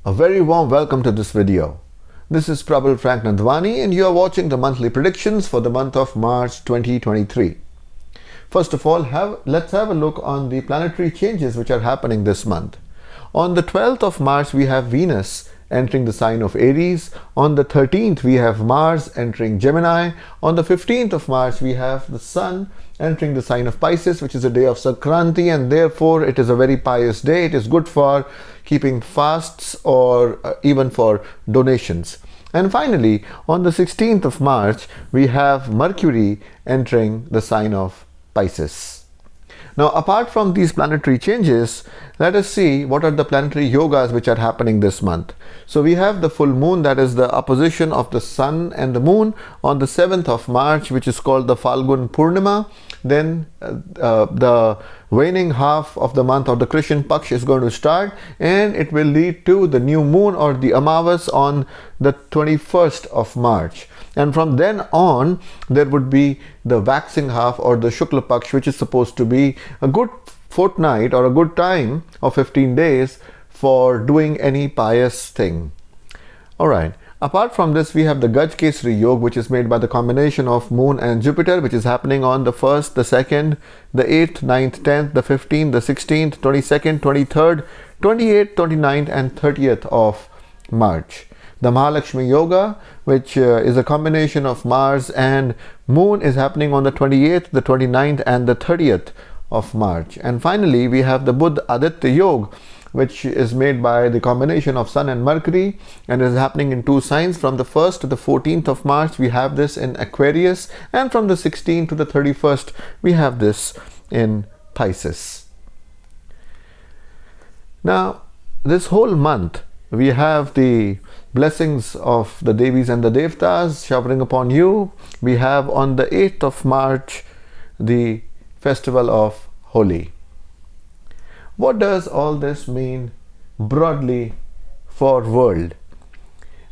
A very warm welcome to this video. This is Prabal Nandwani and you are watching the monthly predictions for the month of March 2023. First of all, let's have a look on the planetary changes which are happening this month. On the 12th of March, we have Venus entering the sign of Aries. On the 13th, we have Mars entering Gemini. On the 15th of March, we have the Sun entering the sign of Pisces, which is a day of Sankranti, and therefore it is a very pious day. It is good for keeping fasts or even for donations. And finally, on the 16th of March, we have Mercury entering the sign of Pisces. Now, apart from these planetary changes, let us see what are the planetary yogas which are happening this month. So we have the full moon, that is the opposition of the sun and the moon on the 7th of March, which is called the Falgun Purnima. Then the waning half of the month, or the Krishan Paksh, is going to start, and it will lead to the new moon or the Amavas on the 21st of March. And from then on, there would be the waxing half or the Shukla Paksh, which is supposed to be a good fortnight or a good time of 15 days for doing any pious thing. Alright, apart from this, we have the Gaj Kesari Yoga, which is made by the combination of Moon and Jupiter, which is happening on the 1st, the 2nd, the 8th, 9th, 10th, the 15th, the 16th, 22nd, 23rd, 28th, 29th, and 30th of March. The Mahalakshmi Yoga, which is a combination of Mars and Moon, is happening on the 28th, the 29th, and the 30th of March. And finally, we have the Buddha Aditya Yoga, which is made by the combination of Sun and Mercury, and is happening in two signs. From the 1st to the 14th of March, we have this in Aquarius, and from the 16th to the 31st, we have this in Pisces. Now, this whole month, we have the blessings of the Devis and the Devtas showering upon you. We have on the 8th of March the festival of Holi. What does all this mean broadly for world?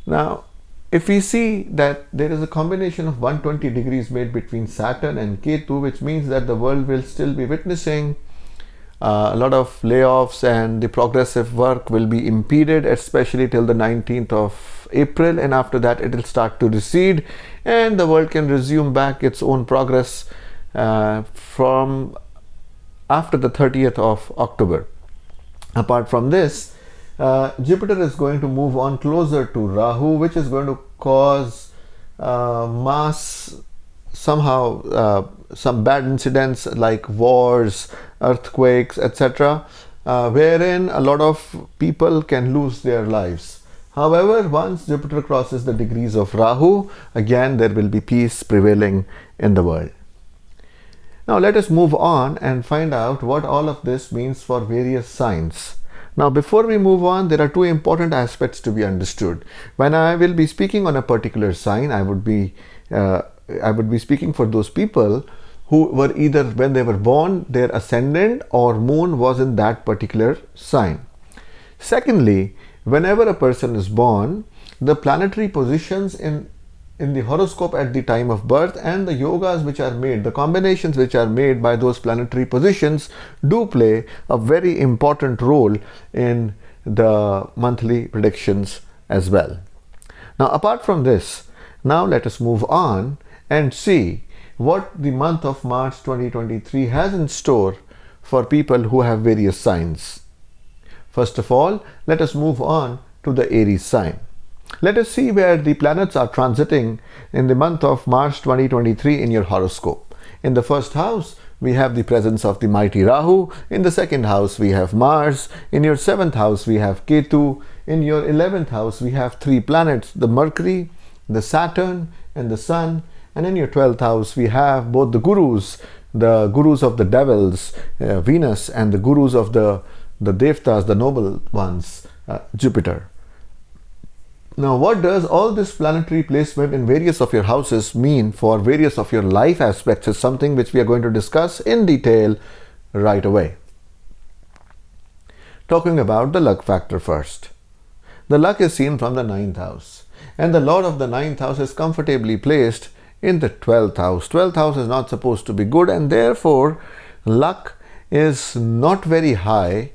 Now, if we see that there is a combination of 120 degrees made between Saturn and Ketu, which means that the world will still be witnessing a lot of layoffs, and the progressive work will be impeded, especially till the 19th of April, and after that it will start to recede and the world can resume back its own progress from after the 30th of October. Apart from this, Jupiter is going to move on closer to Rahu, which is going to cause some bad incidents like wars, earthquakes, etc., wherein a lot of people can lose their lives. However, once Jupiter crosses the degrees of Rahu, again there will be peace prevailing in the world. Now let us move on and find out what all of this means for various signs. Now, before we move on, there are two important aspects to be understood. When I will be speaking on a particular sign, I would be speaking for those people who were either, when they were born, their ascendant or moon was in that particular sign. Secondly, whenever a person is born, the planetary positions in the horoscope at the time of birth and the yogas which are made, the combinations which are made by those planetary positions, do play a very important role in the monthly predictions as well. Now, apart from this, now let us move on and see what the month of March 2023 has in store for people who have various signs. First of all, let us move on to the Aries sign. Let us see where the planets are transiting in the month of March 2023 in your horoscope. In the first house, we have the presence of the mighty Rahu. In the second house, we have Mars. In your 7th house, we have Ketu. In your 11th house, we have three planets, the Mercury, the Saturn, and the Sun. And in your 12th house, we have both the gurus of the devils, Venus, and the gurus of the Devtas, the noble ones, Jupiter. Now, what does all this planetary placement in various of your houses mean for various of your life aspects is something which we are going to discuss in detail right away. Talking about the luck factor first. The luck is seen from the 9th house, and the lord of the 9th house is comfortably placed in the 12th house. 12th house is not supposed to be good, and therefore luck is not very high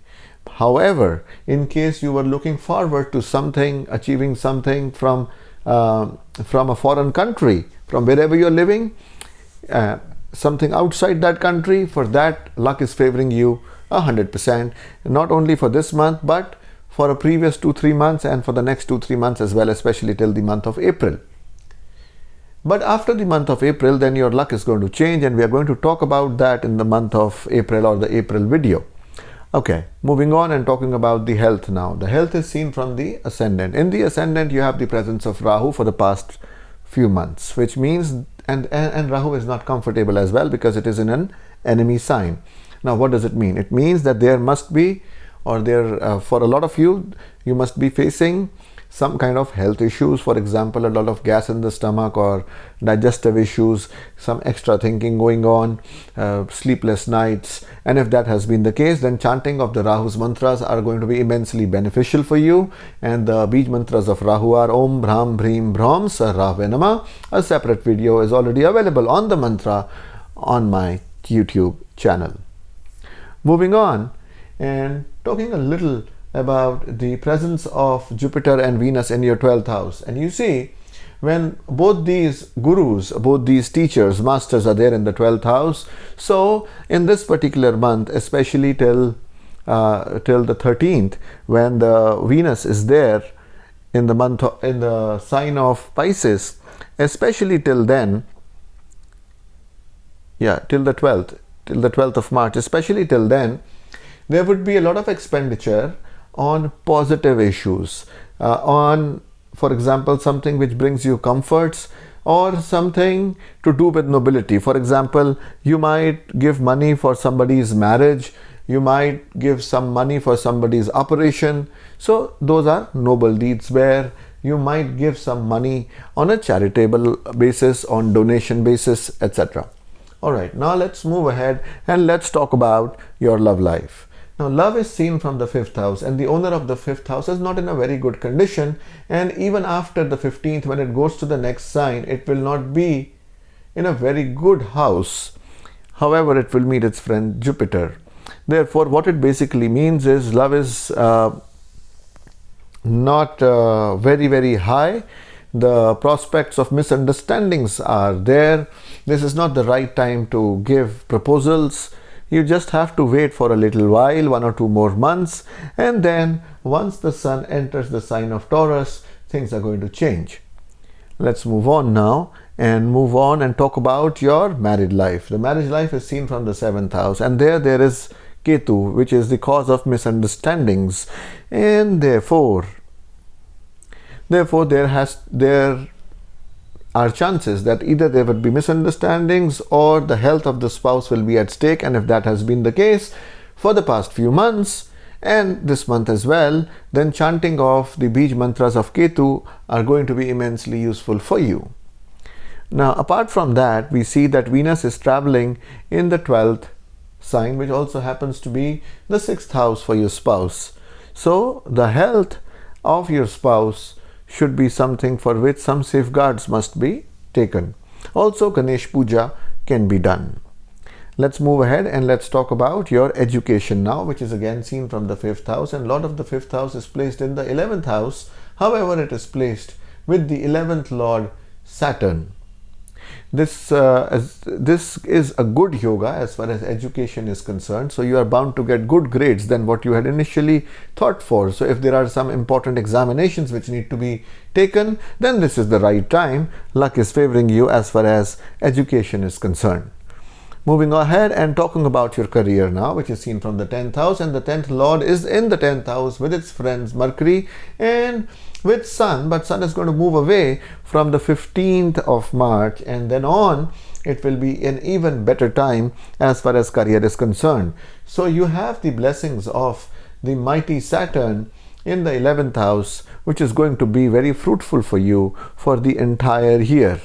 However, in case you were looking forward to something, achieving something from a foreign country, from wherever you're living, something outside that country, for that luck is favoring you 100%, not only for this month but for a previous 2-3 months and for the next 2-3 months as well, especially till the month of April. But after the month of April, then your luck is going to change, and we are going to talk about that in the month of April, or the April video. Okay, moving on and talking about the health now. The health is seen from the Ascendant. In the Ascendant, you have the presence of Rahu for the past few months, which means, and Rahu is not comfortable as well because it is in an enemy sign. Now, what does it mean? It means that there must be, or for a lot of you, you must be facing some kind of health issues. For example, a lot of gas in the stomach or digestive issues, some extra thinking going on, sleepless nights. And if that has been the case, then chanting of the Rahu's mantras are going to be immensely beneficial for you. And the Bij mantras of Rahu are Om Bhram Bhrim Bhram Sarave Nama. A separate video is already available on the mantra on my YouTube channel. Moving on and talking a little about the presence of Jupiter and Venus in your 12th house. And you see, when both these gurus, both these teachers, masters are there in the 12th house, so in this particular month, especially till the 13th, when the Venus is there in the sign of Pisces, especially till then, till the 12th of March, especially till then, there would be a lot of expenditure on positive issues, on, for example, something which brings you comforts, or something to do with nobility. For example, you might give money for somebody's marriage, you might give some money for somebody's operation. So those are noble deeds where you might give some money on a charitable basis, on donation basis, etc. Alright, now let's move ahead and let's talk about your love life. Now, love is seen from the 5th house, and the owner of the 5th house is not in a very good condition, and even after the 15th, when it goes to the next sign, it will not be in a very good house. However, it will meet its friend Jupiter. Therefore, what it basically means is love is not very, very high. The prospects of misunderstandings are there. This is not the right time to give proposals. You just have to wait for a little while, 1 or 2 more months, and then once the sun enters the sign of Taurus, things are going to change. Let's move on now and talk about your married life. The marriage life is seen from the 7th house, and there is Ketu, which is the cause of misunderstandings, and therefore there are chances that either there would be misunderstandings or the health of the spouse will be at stake. And if that has been the case for the past few months and this month as well, then chanting of the Bij mantras of Ketu are going to be immensely useful for you. Now, apart from that, we see that Venus is traveling in the 12th sign, which also happens to be the 6th house for your spouse. So the health of your spouse should be something for which some safeguards must be taken. Also, Ganesh Puja can be done. Let's move ahead and let's talk about your education now, which is again seen from the 5th house, and Lord of the 5th house is placed in the 11th house. However, it is placed with the 11th Lord Saturn. This is a good yoga as far as education is concerned. So you are bound to get good grades than what you had initially thought for. So if there are some important examinations which need to be taken, then this is the right time. Luck is favoring you as far as education is concerned. Moving ahead and talking about your career now, which is seen from the 10th house, and the 10th Lord is in the 10th house with its friends Mercury and with Sun, but Sun is going to move away from the 15th of March, and then on it will be an even better time as far as career is concerned. So you have the blessings of the mighty Saturn in the 11th house, which is going to be very fruitful for you for the entire year.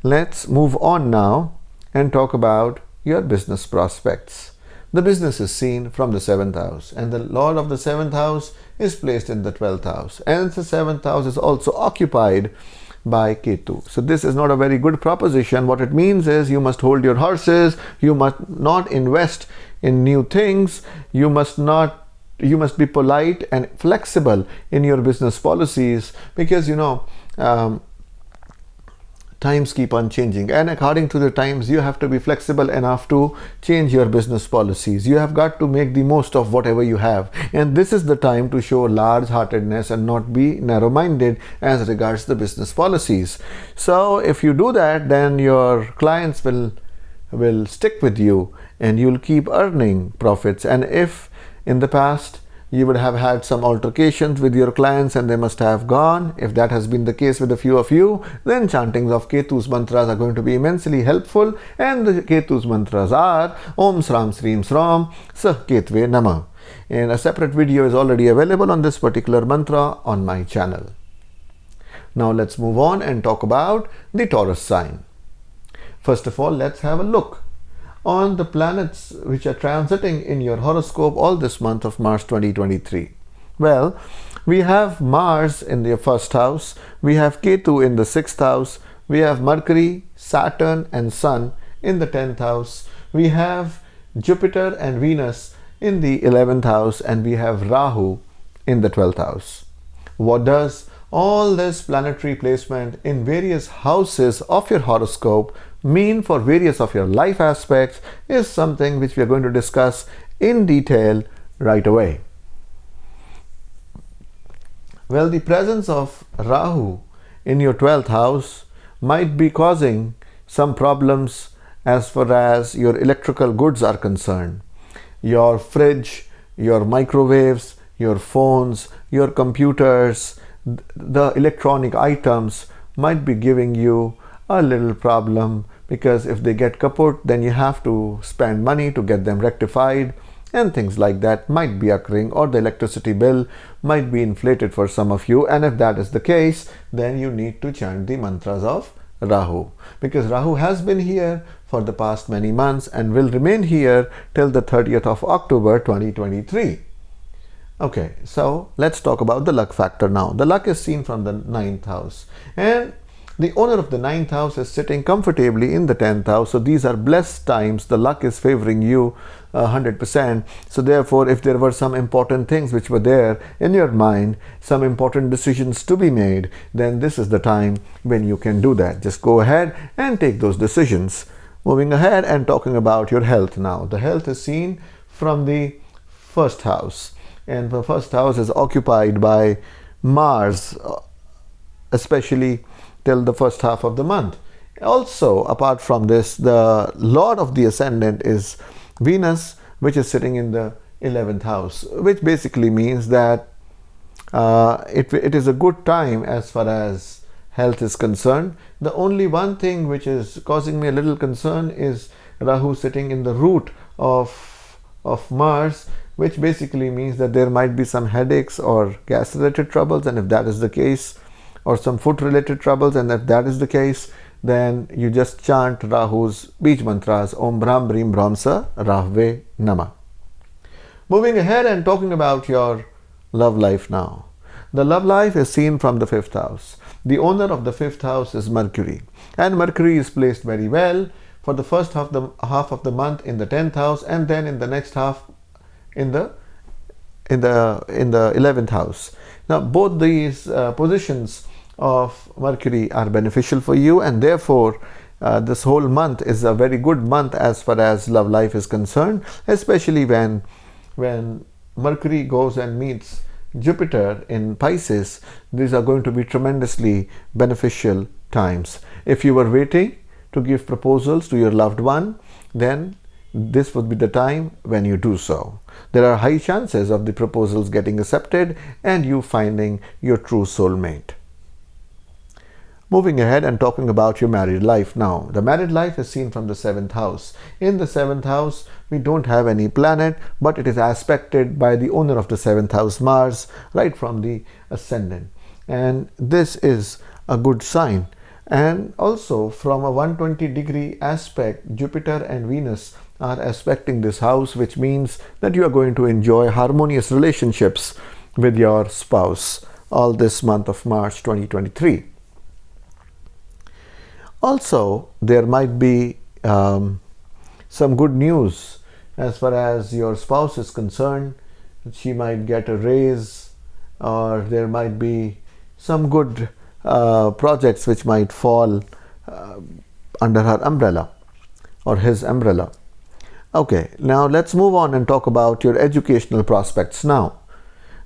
Let's move on now and talk about your business prospects. The business is seen from the 7th house, and the Lord of the 7th house is placed in the 12th house, and the 7th house is also occupied by Ketu. So this is not a very good proposition. What it means is you must hold your horses, you must not invest in new things, you must not you must be polite and flexible in your business policies, because times keep on changing, and according to the times you have to be flexible enough to change your business policies. You have got to make the most of whatever you have, and this is the time to show large heartedness and not be narrow minded as regards the business policies. So if you do that, then your clients will stick with you and you'll keep earning profits. And if in the past you would have had some altercations with your clients and they must have gone, if that has been the case with a few of you, then chantings of Ketu's mantras are going to be immensely helpful. And the Ketu's mantras are Om Sram Srim Sram Sah Ketve Namah. And a separate video is already available on this particular mantra on my channel. Now let's move on and talk about the Taurus sign. First of all, let's have a look on the planets which are transiting in your horoscope all this month of March 2023. Well, we have Mars in the first house, we have Ketu in the sixth house, we have Mercury, Saturn and Sun in the 10th house, we have Jupiter and Venus in the 11th house, and we have Rahu in the 12th house. What does all this planetary placement in various houses of your horoscope mean for various of your life aspects is something which we are going to discuss in detail right away. Well, the presence of Rahu in your 12th house might be causing some problems as far as your electrical goods are concerned. Your fridge, your microwaves, your phones, your computers, the electronic items might be giving you a little problem, because if they get kaput, then you have to spend money to get them rectified, and things like that might be occurring, or the electricity bill might be inflated for some of you. And if that is the case, then you need to chant the mantras of Rahu, because Rahu has been here for the past many months and will remain here till the 30th of October 2023. Okay, so let's talk about the luck factor now. The luck is seen from the 9th house, and the owner of the 9th house is sitting comfortably in the 10th house. So these are blessed times. The luck is favoring you 100%. So therefore, if there were some important things which were there in your mind, some important decisions to be made, then this is the time when you can do that. Just go ahead and take those decisions. Moving ahead and talking about your health now. The health is seen from the first house, and the first house is occupied by Mars, especially till the first half of the month. Also, apart from this, the Lord of the Ascendant is Venus, which is sitting in the 11th house, which basically means that it is a good time as far as health is concerned. The only one thing which is causing me a little concern is Rahu sitting in the root of Mars, which basically means that there might be some headaches or gas related troubles, and if that is the case, or some foot related troubles, and if that is the case, then you just chant Rahu's Beej mantras, Om Brahm Brim Brahmsa Rahve Nama. Moving ahead and talking about your love life now. The love life is seen from the 5th house. The owner of the 5th house is Mercury, and Mercury is placed very well for the first half of the month in the 10th house, and then in the next half in the 11th house. Now both these positions of Mercury are beneficial for you, and therefore this whole month is a very good month as far as love life is concerned, especially when Mercury goes and meets Jupiter in Pisces. These are going to be tremendously beneficial times. If you were waiting to give proposals to your loved one, then this would be the time when you do so. There are high chances of the proposals getting accepted and you finding your true soulmate. Moving ahead and talking about your married life now. The married life is seen from the 7th house. In the 7th house, we don't have any planet, but it is aspected by the owner of the 7th house, Mars, right from the ascendant. And this is a good sign. And also from a 120-degree aspect, Jupiter and Venus are aspecting this house, which means that you are going to enjoy harmonious relationships with your spouse all this month of March 2023. Also, there might be some good news as far as your spouse is concerned. she might get a raise, or there might be some good projects which might fall under her umbrella or his umbrella. Okay, now let's move on and talk about your educational prospects now.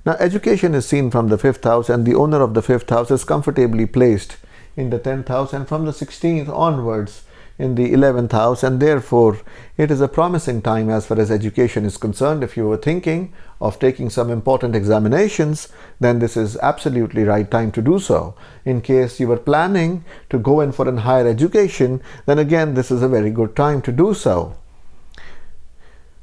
Now, education is seen from the 5th house, and the owner of the 5th house is comfortably placed in the 10th house, and from the 16th onwards in the 11th house, and therefore it is a promising time as far as education is concerned. If you were thinking of taking some important examinations, then this is absolutely right time to do so. In case you were planning to go in for a higher education, then again this is a very good time to do so.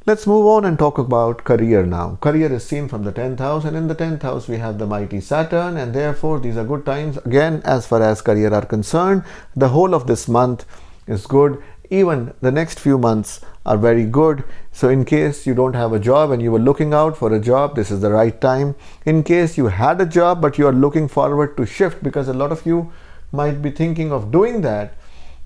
Let's move on and talk about career now. Career is seen from the 10th house, and in the 10th house we have the mighty Saturn, and therefore these are good times again as far as career are concerned. The whole of this month is good. Even the next few months are very good. So in case you don't have a job and you were looking out for a job, this is the right time. In case you had a job but you are looking forward to shift, because a lot of you might be thinking of doing that,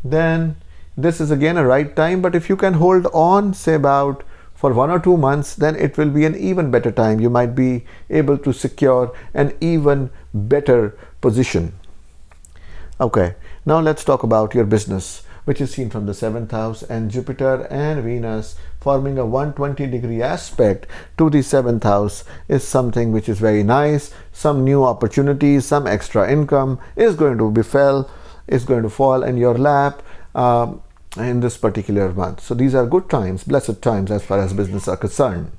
then this is again a right time. But if you can hold on, say about for 1 or 2 months, then it will be an even better time. You might be able to secure an even better position. Okay, now let's talk about your business, which is seen from the 7th house, and Jupiter and Venus forming a 120-degree aspect to the 7th house is something which is very nice. Some new opportunities, some extra income is going to fall in your lap in this particular month. So these are good times, blessed times as far as business are concerned.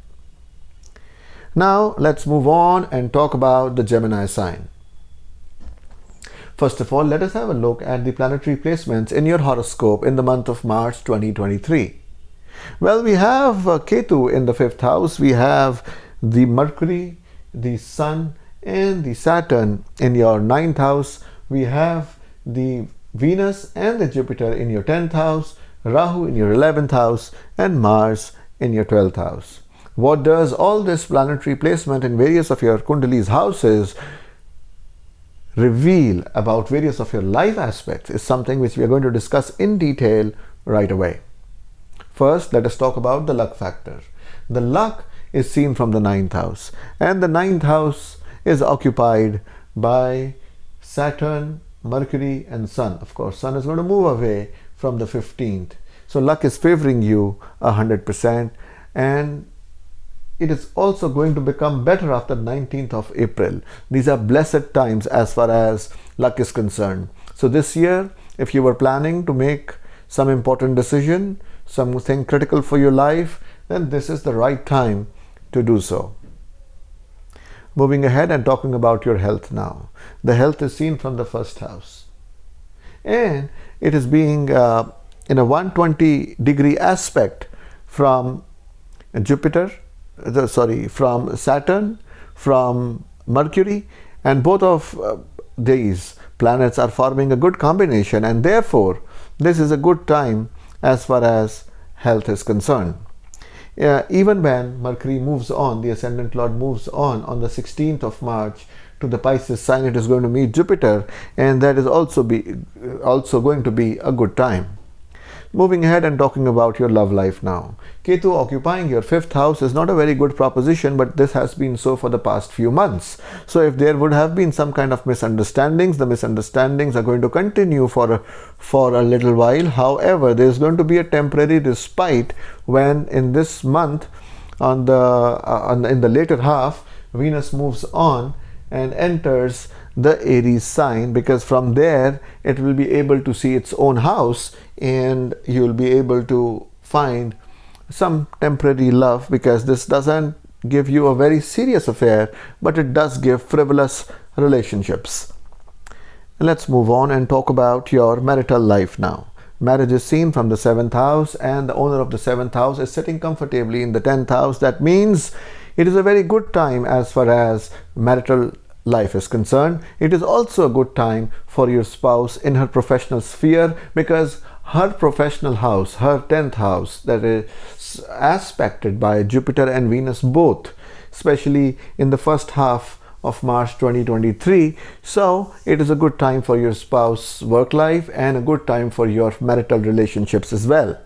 Now let's move on and talk about the Gemini sign. First of all, let us have a look at the planetary placements in your horoscope in the month of March 2023. Well, we have Ketu in the 5th house, we have the Mercury, the Sun and the Saturn in your 9th house, we have the Venus and the Jupiter in your 10th house, Rahu in your 11th house, and Mars in your 12th house. What does all this planetary placement in various of your Kundali's houses reveal about various of your life aspects is something which we are going to discuss in detail right away. First, let us talk about the luck factor. The luck is seen from the 9th house, and the 9th house is occupied by Saturn, Mercury and Sun. Of course, Sun is going to move away from the 15th. So luck is favoring you 100%, and it is also going to become better after 19th of April. These are blessed times as far as luck is concerned. So this year, if you were planning to make some important decision, something critical for your life, then this is the right time to do so. Moving ahead and talking about your health now. The health is seen from the 1st house, and it is being in a 120-degree aspect from from Saturn, from Mercury, and both of these planets are forming a good combination, and therefore this is a good time as far as health is concerned. Even when Mercury moves on, the Ascendant Lord moves on the 16th of March to the Pisces sign, it is going to meet Jupiter, and that is also going to be a good time. Moving ahead and talking about your love life now. Ketu occupying your 5th house is not a very good proposition, but this has been so for the past few months. So if there would have been some kind of misunderstandings, the misunderstandings are going to continue for a little while. However, there is going to be a temporary respite when in this month, in the later half, Venus moves on and enters the Aries sign, because from there it will be able to see its own house, and you will be able to find some temporary love, because this doesn't give you a very serious affair, but it does give frivolous relationships. Let's move on and talk about your marital life now. Marriage is seen from the 7th house, and the owner of the 7th house is sitting comfortably in the 10th house. That means it is a very good time as far as marital life is concerned. It is also a good time for your spouse in her professional sphere, because her professional house, her 10th house, that is aspected by Jupiter and Venus both, especially in the first half of March 2023. So it is a good time for your spouse's work life and a good time for your marital relationships as well.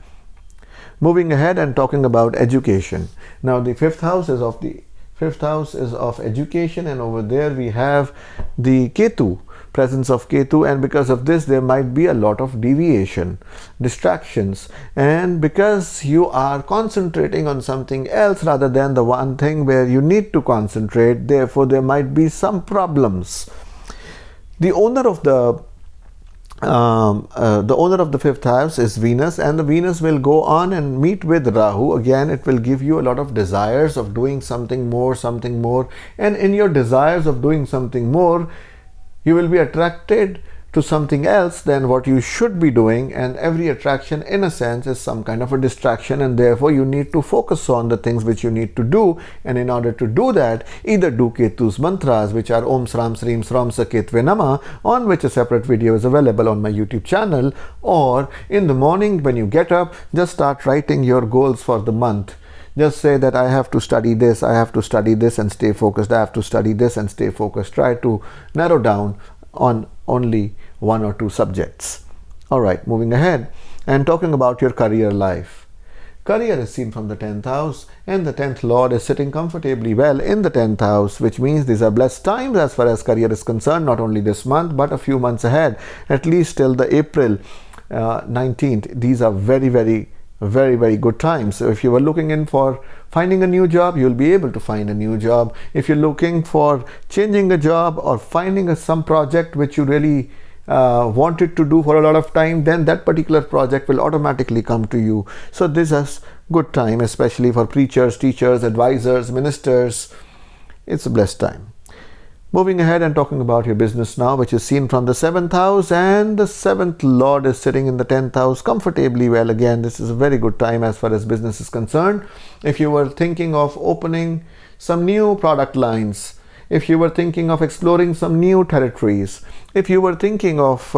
Moving ahead and talking about education. Now the 5th house is of the Fifth house is of education, and over there we have the Ketu, presence of Ketu, and because of this there might be a lot of deviation, distractions, and because you are concentrating on something else rather than the one thing where you need to concentrate, therefore there might be some problems. The owner of the fifth house is Venus, and the Venus will go on and meet with Rahu. Again, it will give you a lot of desires of doing something more, and in your desires of doing something more, you will be attracted to something else than what you should be doing, and every attraction in a sense is some kind of a distraction, and therefore you need to focus on the things which you need to do. And in order to do that, either do Ketu's mantras, which are Om Sram Srim Sram Saketve Nama, on which a separate video is available on my YouTube channel, or in the morning when you get up, just start writing your goals for the month. Just say that I have to study this, I have to study this and stay focused, I have to study this and stay focused. Try to narrow down on only one or two subjects. Alright, moving ahead and talking about your career life. Career is seen from the 10th house, and the 10th lord is sitting comfortably well in the 10th house, which means these are blessed times as far as career is concerned, not only this month but a few months ahead, at least till the April 19th. These are very good times. So if you were looking in for finding a new job, you'll be able to find a new job. If you're looking for changing a job or finding some project which you really wanted to do for a lot of time, then that particular project will automatically come to you. So this is good time, especially for preachers, teachers, advisors, ministers. It's a blessed time. Moving ahead and talking about your business now, which is seen from the 7th house, and the 7th lord is sitting in the 10th house comfortably well. Again, this is a very good time as far as business is concerned. If you were thinking of opening some new product lines, if you were thinking of exploring some new territories, if you were thinking of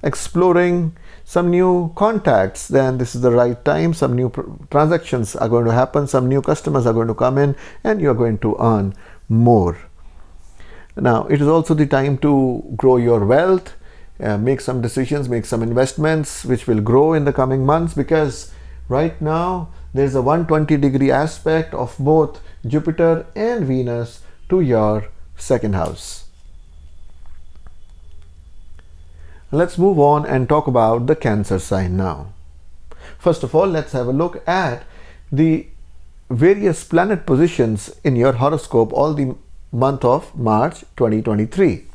exploring some new contacts, then this is the right time. Some new transactions are going to happen, some new customers are going to come in, and you are going to earn more. Now, it is also the time to grow your wealth, make some decisions, make some investments which will grow in the coming months, because right now there is a 120-degree aspect of both Jupiter and Venus to your second house. Let's move on and talk about the Cancer sign now. First of all, let's have a look at the various planet positions in your horoscope all the month of March 2023.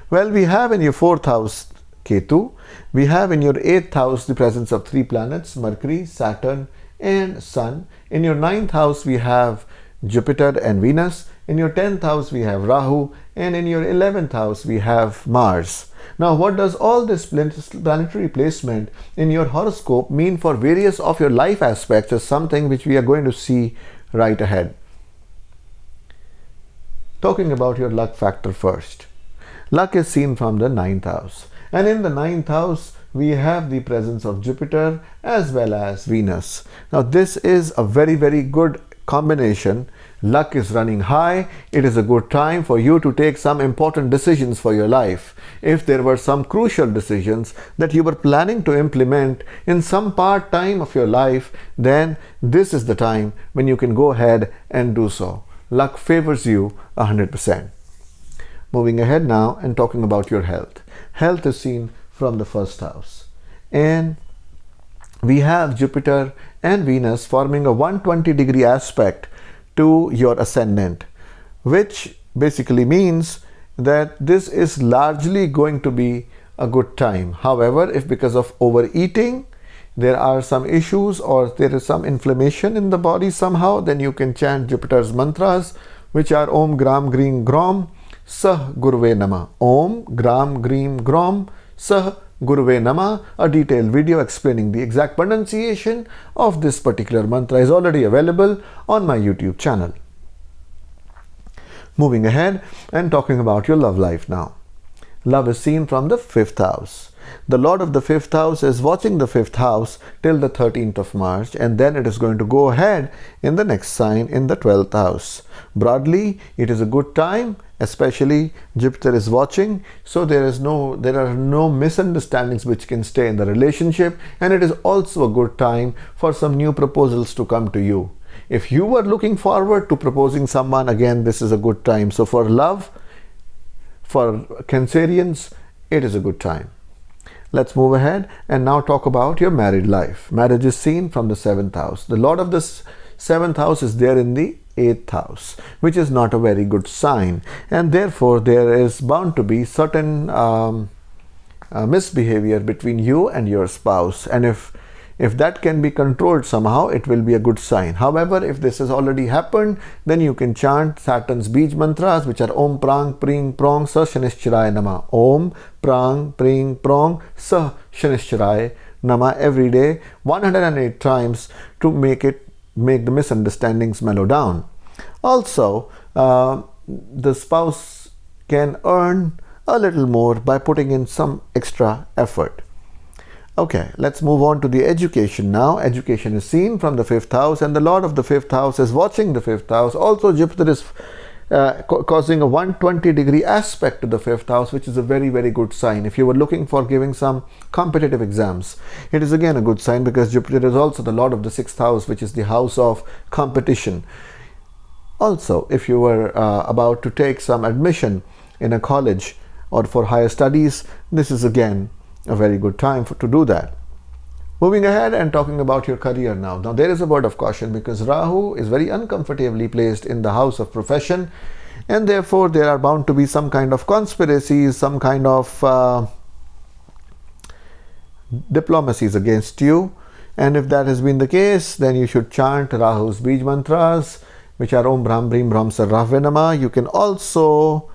Well, we have in your 4th house Ketu, we have in your 8th house the presence of 3 planets, Mercury, Saturn and Sun. In your 9th house we have Jupiter and Venus. In your 10th house we have Rahu, and in your 11th house we have Mars. Now, what does all this planetary placement in your horoscope mean for various of your life aspects is something which we are going to see right ahead. Talking about your luck factor first. Luck is seen from the 9th house, and in the 9th house we have the presence of Jupiter as well as Venus. Now, this is a very good combination. Luck is running high. It is a good time for you to take some important decisions for your life. If there were some crucial decisions that you were planning to implement in some part time of your life, then this is the time when you can go ahead and do so. Luck favors you 100%. Moving ahead now and talking about your health. Health is seen from the 1st house, and we have Jupiter and Venus forming a 120-degree aspect to your ascendant, which basically means that this is largely going to be a good time. However, if because of overeating there are some issues or there is some inflammation in the body somehow, then you can chant Jupiter's mantras, which are Om Gram Greem Grom Sah Guruve Nama. Om Gram Greem Grom Sah Guruve Nama. A detailed video explaining the exact pronunciation of this particular mantra is already available on my YouTube channel. Moving ahead and talking about your love life now. Love is seen from the 5th house. The Lord of the 5th house is watching the 5th house till the 13th of March, and then it is going to go ahead in the next sign in the 12th house. Broadly, it is a good time, especially Jupiter is watching, so there are no misunderstandings which can stay in the relationship, and it is also a good time for some new proposals to come to you. If you were looking forward to proposing someone, again, this is a good time. So for love, for Cancerians, it is a good time. Let's move ahead and now talk about your married life. Marriage is seen from the 7th house. The Lord of this 7th house is there in the 8th house, which is not a very good sign, and therefore there is bound to be certain misbehavior between you and your spouse, and if that can be controlled somehow, it will be a good sign. However, if this has already happened, then you can chant Saturn's Bij mantras, which are Om Prang Pring Prong Sa Shanischaraya Nama. Om Prang Pring Prong Sa Shanischaraya Nama every day 108 times to make the misunderstandings mellow down. Also, the spouse can earn a little more by putting in some extra effort. Okay, let's move on to the education now. Education is seen from the 5th house, and the Lord of the 5th house is watching the 5th house. Also, Jupiter is causing a 120-degree aspect to the 5th house, which is a very, very good sign. If you were looking for giving some competitive exams, it is again a good sign, because Jupiter is also the Lord of the 6th house, which is the house of competition. Also, if you were about to take some admission in a college or for higher studies, this is again a very good time to do that. Moving ahead and talking about your career now. Now there is a word of caution, because Rahu is very uncomfortably placed in the house of profession, and therefore there are bound to be some kind of conspiracies, some kind of diplomacies against you. And if that has been the case, then you should chant Rahu's Bij mantras, which are Om Brahm Brim Brahm Sarrahve Nama. You can also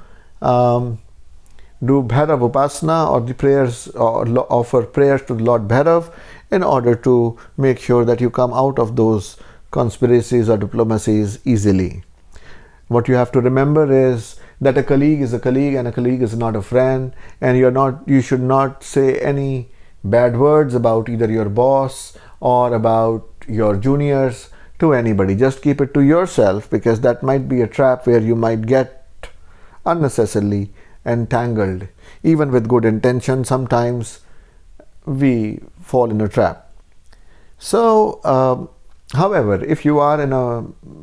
do Bhairav Upasana, or the prayers, or offer prayers to the Lord Bhairav, in order to make sure that you come out of those conspiracies or diplomacies easily. What you have to remember is that a colleague is a colleague and a colleague is not a friend, and you should not say any bad words about either your boss or about your juniors to anybody. Just keep it to yourself, because that might be a trap where you might get unnecessarily entangled. Even with good intention, sometimes we fall in a trap. So however, if you are in a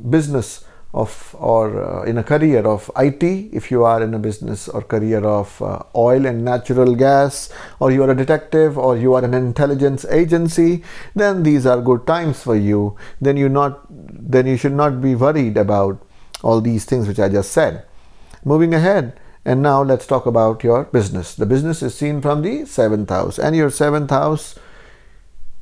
business of or in a career of IT, if you are in a business or career of oil and natural gas, or you are a detective, or you are an intelligence agency, then these are good times for you. Then you should not be worried about all these things which I just said. Moving ahead, and now let's talk about your business. The business is seen from the 7th house, and your 7th house,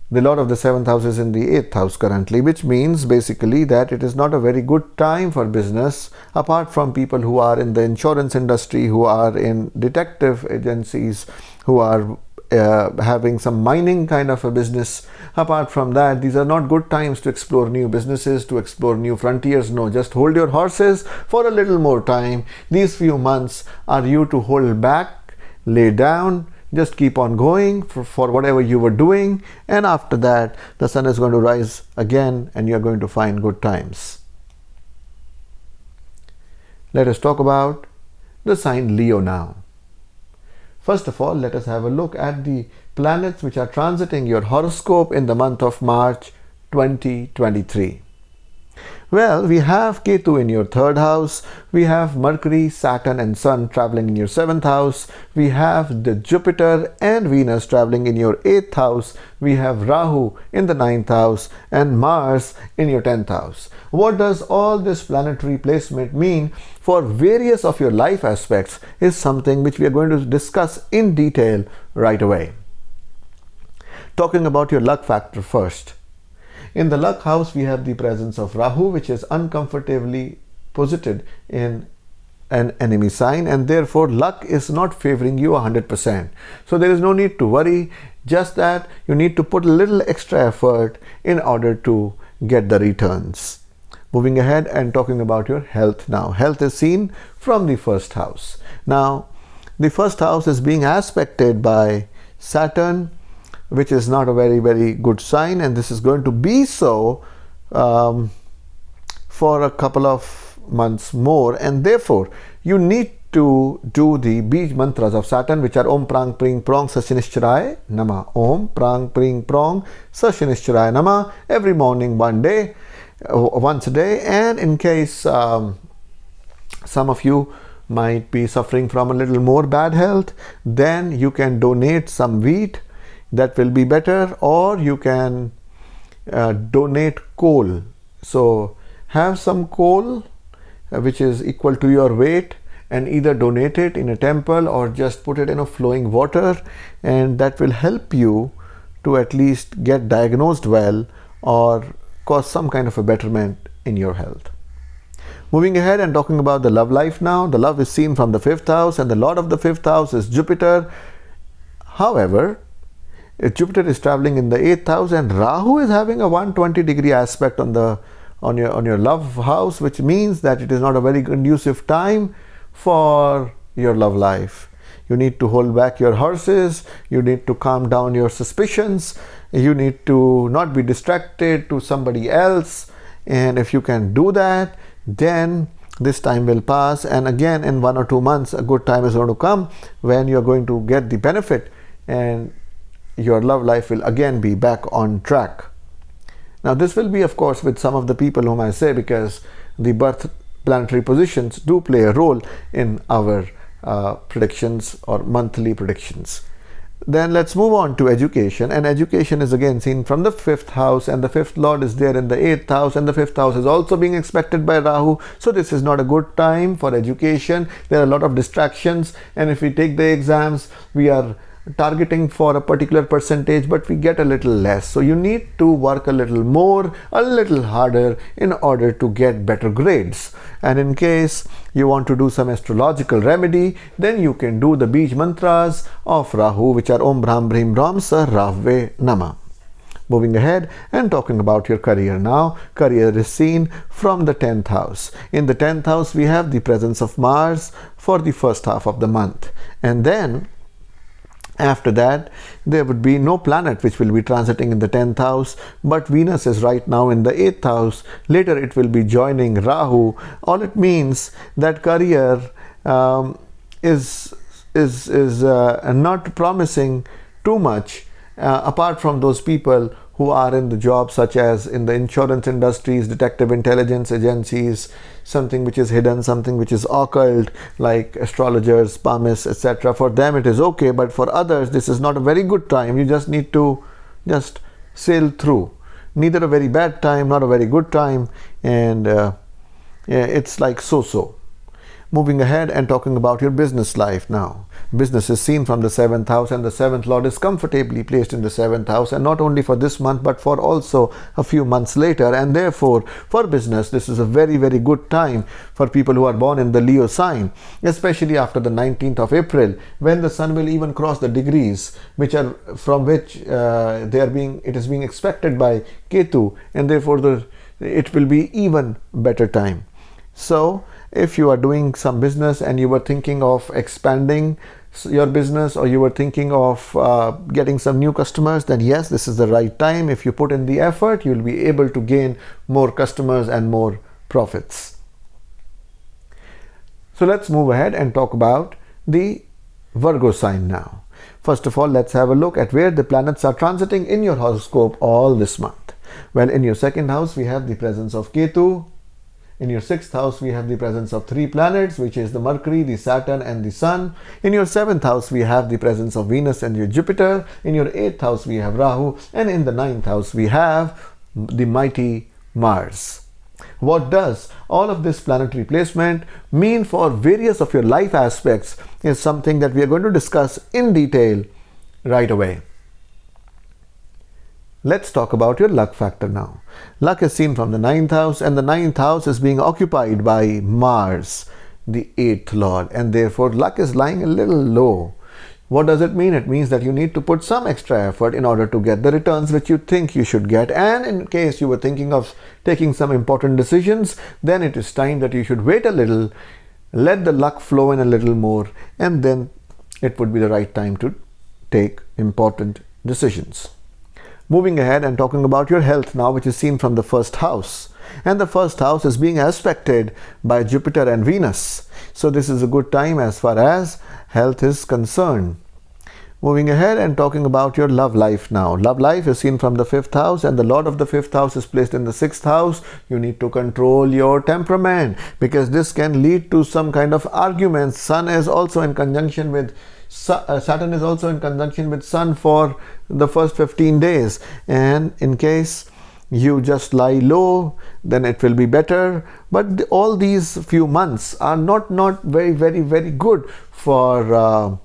the Lord of the 7th house is in the 8th house currently, which means basically that it is not a very good time for business, apart from people who are in the insurance industry, who are in detective agencies, who are having some mining kind of a business. Apart from that, these are not good times to explore new businesses, to explore new frontiers. No, just hold your horses for a little more time. These few months are you to hold back, lay down, just keep on going for whatever you were doing, and after that the sun is going to rise again and you're going to find good times. Let us talk about the sign Leo now. First of all, let us have a look at the planets which are transiting your horoscope in the month of March 2023. Well, we have Ketu in your 3rd house, we have Mercury, Saturn and Sun traveling in your 7th house, we have the Jupiter and Venus traveling in your 8th house, we have Rahu in the 9th house and Mars in your 10th house. What does all this planetary placement mean for various of your life aspects is something which we are going to discuss in detail right away. Talking about your luck factor first. In the luck house, we have the presence of Rahu, which is uncomfortably posited in an enemy sign, and therefore luck is not favoring you 100%. So there is no need to worry, just that you need to put a little extra effort in order to get the returns. Moving ahead and talking about your health now. Health is seen from the 1st house. Now, the 1st house is being aspected by Saturn, which is not a very, very good sign, and this is going to be so for a couple of months more, and therefore you need to do the Bij mantras of Saturn, which are Om Prang Pring Prong Sa Shanischaraya Nama. Om Prang Pring Prong Sa Shanischaraya Nama every morning, one day. once a day. And in case some of you might be suffering from a little more bad health, then you can donate some wheat, that will be better, or you can donate coal. So have some coal which is equal to your weight, and either donate it in a temple or just put it in a flowing water, and that will help you to at least get diagnosed well or cause some kind of a betterment in your health. Moving ahead and talking about the love life now. The love is seen from the 5th house, and the lord of the 5th house is Jupiter. However, Jupiter is traveling in the 8th house, and Rahu is having a 120-degree aspect on your love house, which means that it is not a very conducive time for your love life. You need to hold back your horses, you need to calm down your suspicions, you need to not be distracted to somebody else, and if you can do that, then this time will pass, and again in 1 or 2 months a good time is going to come when you are going to get the benefit, and your love life will again be back on track. Now this will be, of course, with some of the people whom I say, because the birth planetary positions do play a role in our predictions or monthly predictions. Then let's move on to education, and education is again seen from the 5th house, and the 5th lord is there in the 8th house, and the 5th house is also being expected by Rahu. So this is not a good time for education. There are a lot of distractions, and if we take the exams, we are targeting for a particular percentage, but we get a little less. So you need to work a little more, a little harder in order to get better grades. And in case you want to do some astrological remedy, then you can do the Bij mantras of Rahu, which are Om Brahm Bhrim Brahm Sar Rahve Nama. Moving ahead and talking about your career now. Career is seen from the 10th house. In the 10th house, we have the presence of Mars for the first half of the month, and then after that, there would be no planet which will be transiting in the 10th house, but Venus is right now in the 8th house. Later it will be joining Rahu. All it means that career is not promising too much, apart from those people who are in the jobs such as in the insurance industries, detective intelligence agencies, something which is hidden, something which is occult, like astrologers, palmists, etc. For them it is okay, but for others this is not a very good time. You just need to just sail through. Neither a very bad time, not a very good time, and it's like so-so. Moving ahead and talking about your business life now. Business is seen from the 7th house, and the 7th lord is comfortably placed in the 7th house, and not only for this month but for also a few months later. And therefore for business this is a very, very good time for people who are born in the Leo sign, especially after the 19th of April, when the sun will even cross the degrees which are from which it is being expected by Ketu, and therefore it will be even better time. So if you are doing some business and you were thinking of expanding your business, or you were thinking of getting some new customers, then yes, this is the right time. If you put in the effort, you will be able to gain more customers and more profits. So let's move ahead and talk about the Virgo sign now. First of all, let's have a look at where the planets are transiting in your horoscope all this month. Well, in your 2nd house we have the presence of Ketu. In your 6th house, we have the presence of 3 planets, which is the Mercury, the Saturn, and the Sun. In your 7th house, we have the presence of Venus and your Jupiter. In your 8th house, we have Rahu. And in the 9th house, we have the mighty Mars. What does all of this planetary placement mean for various of your life aspects is something that we are going to discuss in detail right away. Let's talk about your luck factor now. Luck is seen from the 9th house, and the 9th house is being occupied by Mars, the 8th lord, and therefore luck is lying a little low. What does it mean? It means that you need to put some extra effort in order to get the returns which you think you should get. And in case you were thinking of taking some important decisions, then it is time that you should wait a little, let the luck flow in a little more, and then it would be the right time to take important decisions. Moving ahead and talking about your health now, which is seen from the 1st house. And the 1st house is being aspected by Jupiter and Venus. So this is a good time as far as health is concerned. Moving ahead and talking about your love life now. Love life is seen from the 5th house, and the Lord of the 5th house is placed in the 6th house. You need to control your temperament because this can lead to some kind of arguments. Sun is also in conjunction with Saturn is also in conjunction with Sun for the first 15 days, and in case you just lie low, then it will be better. But all these few months are not very good for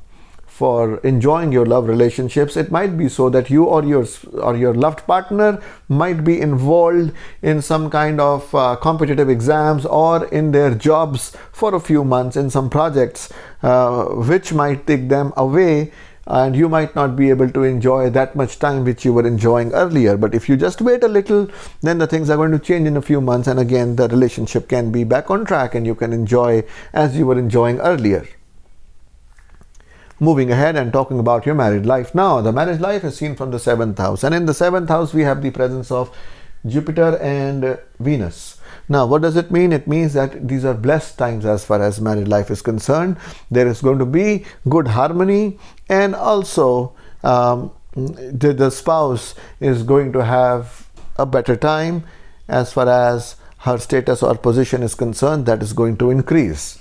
enjoying your love relationships. It might be so that you or your loved partner might be involved in some kind of competitive exams or in their jobs for a few months in some projects, which might take them away, and you might not be able to enjoy that much time which you were enjoying earlier. But if you just wait a little, then the things are going to change in a few months, and again the relationship can be back on track and you can enjoy as you were enjoying earlier. Moving ahead and talking about your married life now. The marriage life is seen from the 7th house, and in the 7th house we have the presence of Jupiter and Venus. Now, what does it mean? It means that these are blessed times as far as married life is concerned. There is going to be good harmony, and also the spouse is going to have a better time as far as her status or position is concerned. That is going to increase.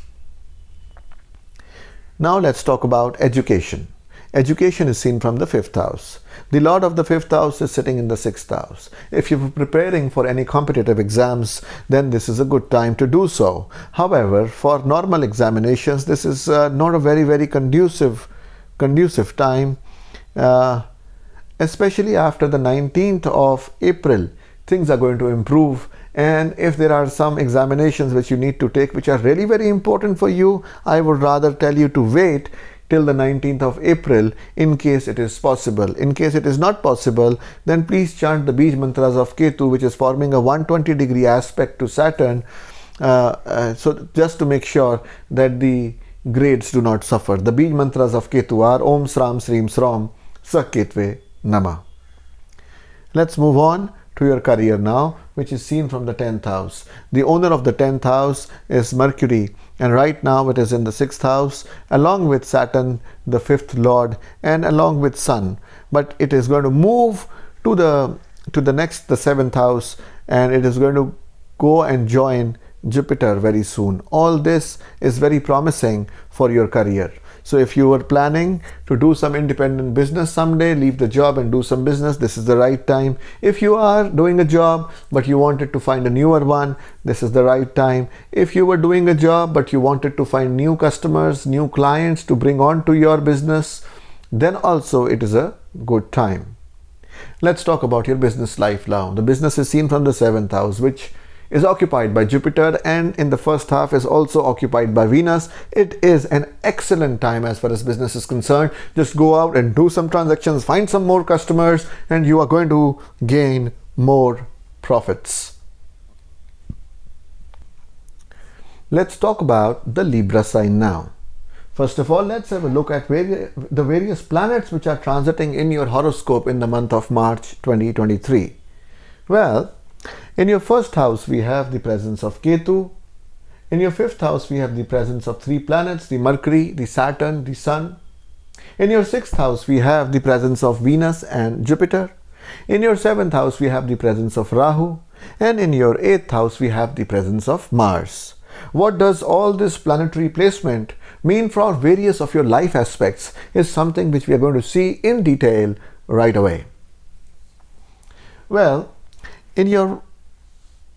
Now let's talk about education. Education is seen from the 5th house. The Lord of the 5th house is sitting in the 6th house. If you're preparing for any competitive exams, then this is a good time to do so. However, for normal examinations, this is not a very conducive time, especially after the 19th of April. Things are going to improve, and if there are some examinations which you need to take which are really very important for you, I would rather tell you to wait till the 19th of April in case it is possible. In case it is not possible, then please chant the Bij Mantras of Ketu, which is forming a 120-degree aspect to Saturn, so just to make sure that the grades do not suffer. The Bij Mantras of Ketu are Om Sram Srim Sram Sa Ketve Nama. Let's move on to your career now, which is seen from the 10th house. The owner of the 10th house is Mercury, and right now it is in the 6th house along with Saturn, the 5th lord, and along with Sun. But it is going to move to the 7th house, and it is going to go and join Jupiter very soon. All this is very promising for your career. So if you were planning to do some independent business someday, leave the job and do some business, this is the right time. If you are doing a job but you wanted to find a newer one, this is the right time. If you were doing a job but you wanted to find new customers, new clients to bring on to your business, then also it is a good time. Let's talk about your business life now. The business is seen from the 7th house, which is occupied by Jupiter, and in the first half is also occupied by Venus. It is an excellent time as far as business is concerned. Just go out and do some transactions, find some more customers, and you are going to gain more profits. Let's talk about the Libra sign now. First of all, let's have a look at the various planets which are transiting in your horoscope in the month of March 2023. Well, in your first house, we have the presence of Ketu. In your 5th house, we have the presence of 3 planets, the Mercury, the Saturn, the Sun. In your 6th house, we have the presence of Venus and Jupiter. In your 7th house, we have the presence of Rahu. And in your 8th house, we have the presence of Mars. What does all this planetary placement mean for various of your life aspects is something which we are going to see in detail right away. Well,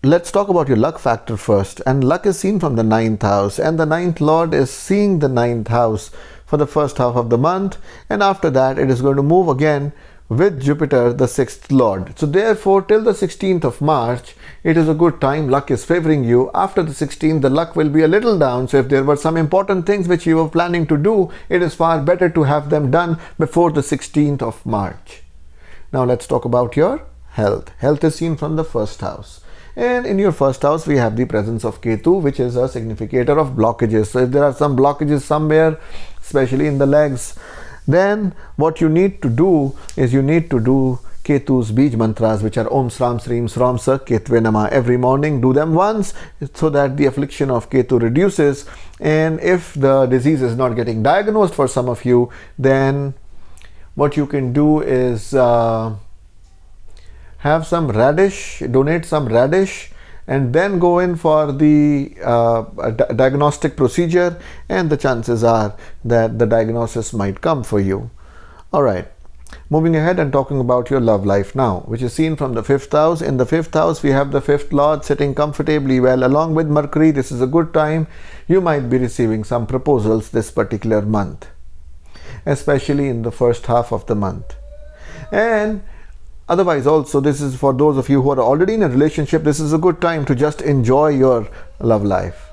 let's talk about your luck factor first, and luck is seen from the 9th house, and the 9th lord is seeing the 9th house for the first half of the month, and after that it is going to move again with Jupiter, the 6th lord. So therefore, till the 16th of March, it is a good time. Luck is favoring you. After the 16th, the luck will be a little down. So if there were some important things which you were planning to do, it is far better to have them done before the 16th of March. Now let's talk about your health. Health is seen from the first house. And in your first house, we have the presence of Ketu, which is a significator of blockages. So if there are some blockages somewhere, especially in the legs, then what you need to do is you need to do Ketu's Bij Mantras, which are Om Sram Srim Sram Sa Ketve Nama. Every morning, do them once so that the affliction of Ketu reduces. And if the disease is not getting diagnosed for some of you, then what you can do is have some radish, donate some radish, and then go in for the diagnostic procedure, and the chances are that the diagnosis might come for you. Alright, moving ahead and talking about your love life now, which is seen from the 5th house. In the 5th house, we have the 5th Lord sitting comfortably well along with Mercury. This is a good time. You might be receiving some proposals this particular month, especially in the first half of the month. And otherwise also, this is for those of you who are already in a relationship. This is a good time to just enjoy your love life.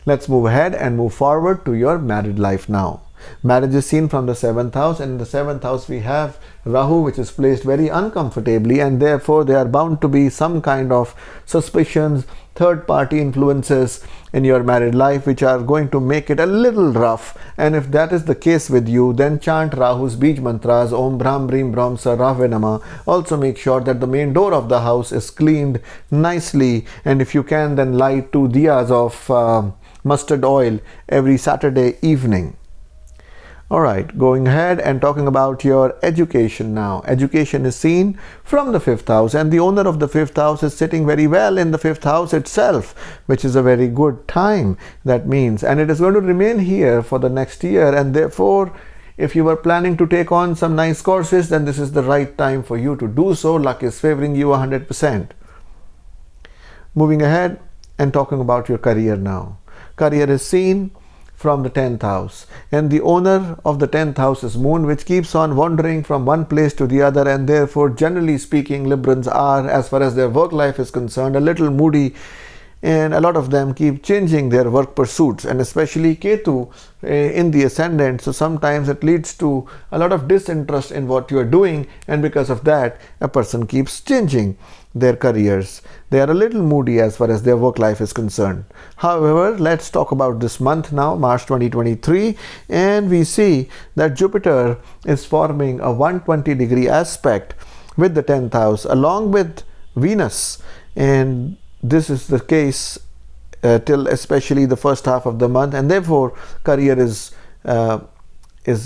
Let's move ahead and move forward to your married life now. Marriage is seen from the 7th house, and in the 7th house we have Rahu, which is placed very uncomfortably, and therefore there are bound to be some kind of suspicions, third party influences in your married life which are going to make it a little rough. And if that is the case with you, then chant Rahu's Bij mantras, Om Brahm Brim Brahm Sa Rahve Nama. Also make sure that the main door of the house is cleaned nicely, and if you can, then light 2 diyas of mustard oil every Saturday evening. Alright, going ahead and talking about your education now. Education is seen from the 5th house, and the owner of the 5th house is sitting very well in the 5th house itself, which is a very good time, that means. And it is going to remain here for the next year, and therefore, if you were planning to take on some nice courses, then this is the right time for you to do so. Luck is favoring you 100%. Moving ahead and talking about your career now. Career is seen from the 10th house, and the owner of the 10th house is Moon, which keeps on wandering from one place to the other, and therefore, generally speaking, Librans are, as far as their work life is concerned, a little moody, and a lot of them keep changing their work pursuits, and especially Ketu in the ascendant. So sometimes it leads to a lot of disinterest in what you are doing, and because of that, a person keeps changing their careers. They are a little moody as far as their work life is concerned. However, let's talk about this month now, March 2023, and we see that Jupiter is forming a 120-degree aspect with the 10th house along with Venus, and this is the case till especially the first half of the month, and therefore career is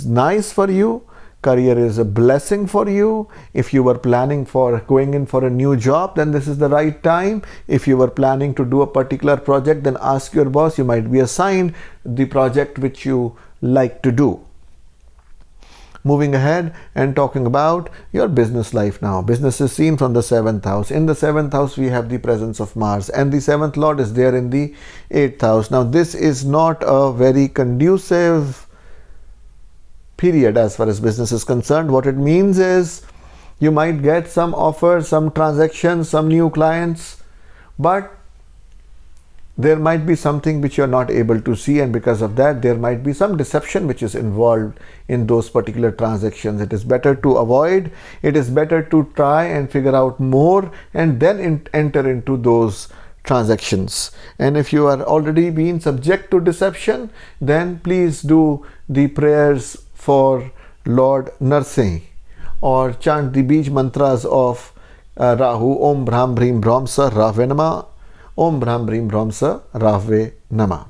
nice for you. Career is a blessing for you. If you were planning for going in for a new job, then this is the right time. If you were planning to do a particular project, then ask your boss. You might be assigned the project which you like to do. Moving ahead and talking about your business life now. Business is seen from the 7th house. In the 7th house, we have the presence of Mars, and the 7th Lord is there in the 8th house. Now, this is not a very conducive period as far as business is concerned. What it means is you might get some offers, some transactions, some new clients, but there might be something which you are not able to see, and because of that there might be some deception which is involved in those particular transactions. It is better to avoid. It is better to try and figure out more and then enter into those transactions. And if you are already being subject to deception, then please do the prayers for Lord Narsingh, or chant the Bij mantras of Rahu, Om Brahm Brim Brahm Sa Rahve Nama, Om Brahm Brim Brahm Sa Rahve Nama.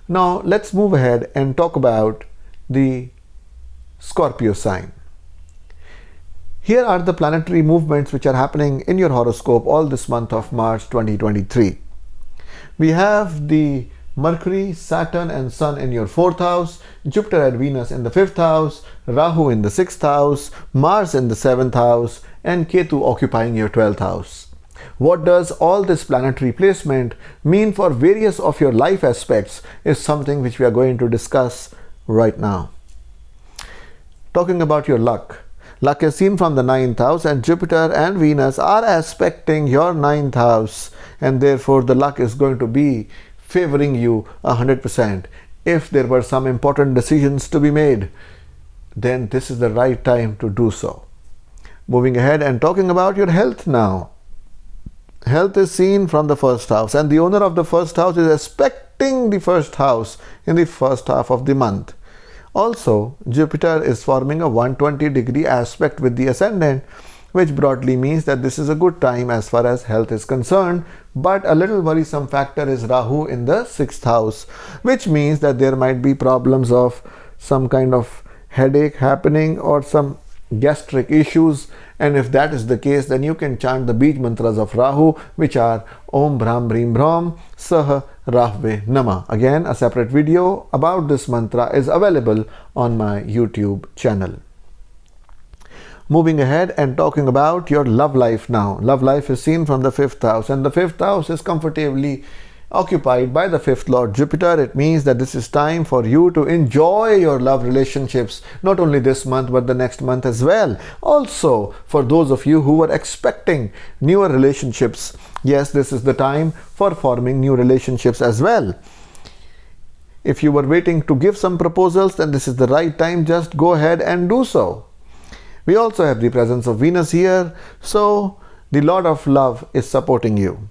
Now let's move ahead and talk about the Scorpio sign. Here are the planetary movements which are happening in your horoscope all this month of March 2023. We have the Mercury, Saturn and Sun in your 4th house, Jupiter and Venus in the 5th house, Rahu in the 6th house, Mars in the 7th house, and Ketu occupying your 12th house. What does all this planetary placement mean for various of your life aspects is something which we are going to discuss right now. Talking about your luck. Luck is seen from the 9th house, and Jupiter and Venus are aspecting your 9th house, and therefore the luck is going to be favoring you 100%. If there were some important decisions to be made, then this is the right time to do so. Moving ahead and talking about your health now. Health is seen from the 1st house, and the owner of the 1st house is aspecting the 1st house in the first half of the month. Also, Jupiter is forming a 120-degree aspect with the ascendant, which broadly means that this is a good time as far as health is concerned, but a little worrisome factor is Rahu in the 6th house, which means that there might be problems of some kind of headache happening or some gastric issues, and if that is the case, then you can chant the Bij mantras of Rahu, which are Om Bhram Bhrim Bhram Sah Rahve Nama. Again, a separate video about this mantra is available on my YouTube channel. Moving ahead and talking about your love life now. Love life is seen from the 5th house, and the 5th house is comfortably occupied by the 5th Lord Jupiter. It means that this is time for you to enjoy your love relationships, not only this month but the next month as well. Also, for those of you who were expecting newer relationships, yes, this is the time for forming new relationships as well. If you were waiting to give some proposals, then this is the right time. Just go ahead and do so. We also have the presence of Venus here, so the Lord of Love is supporting you.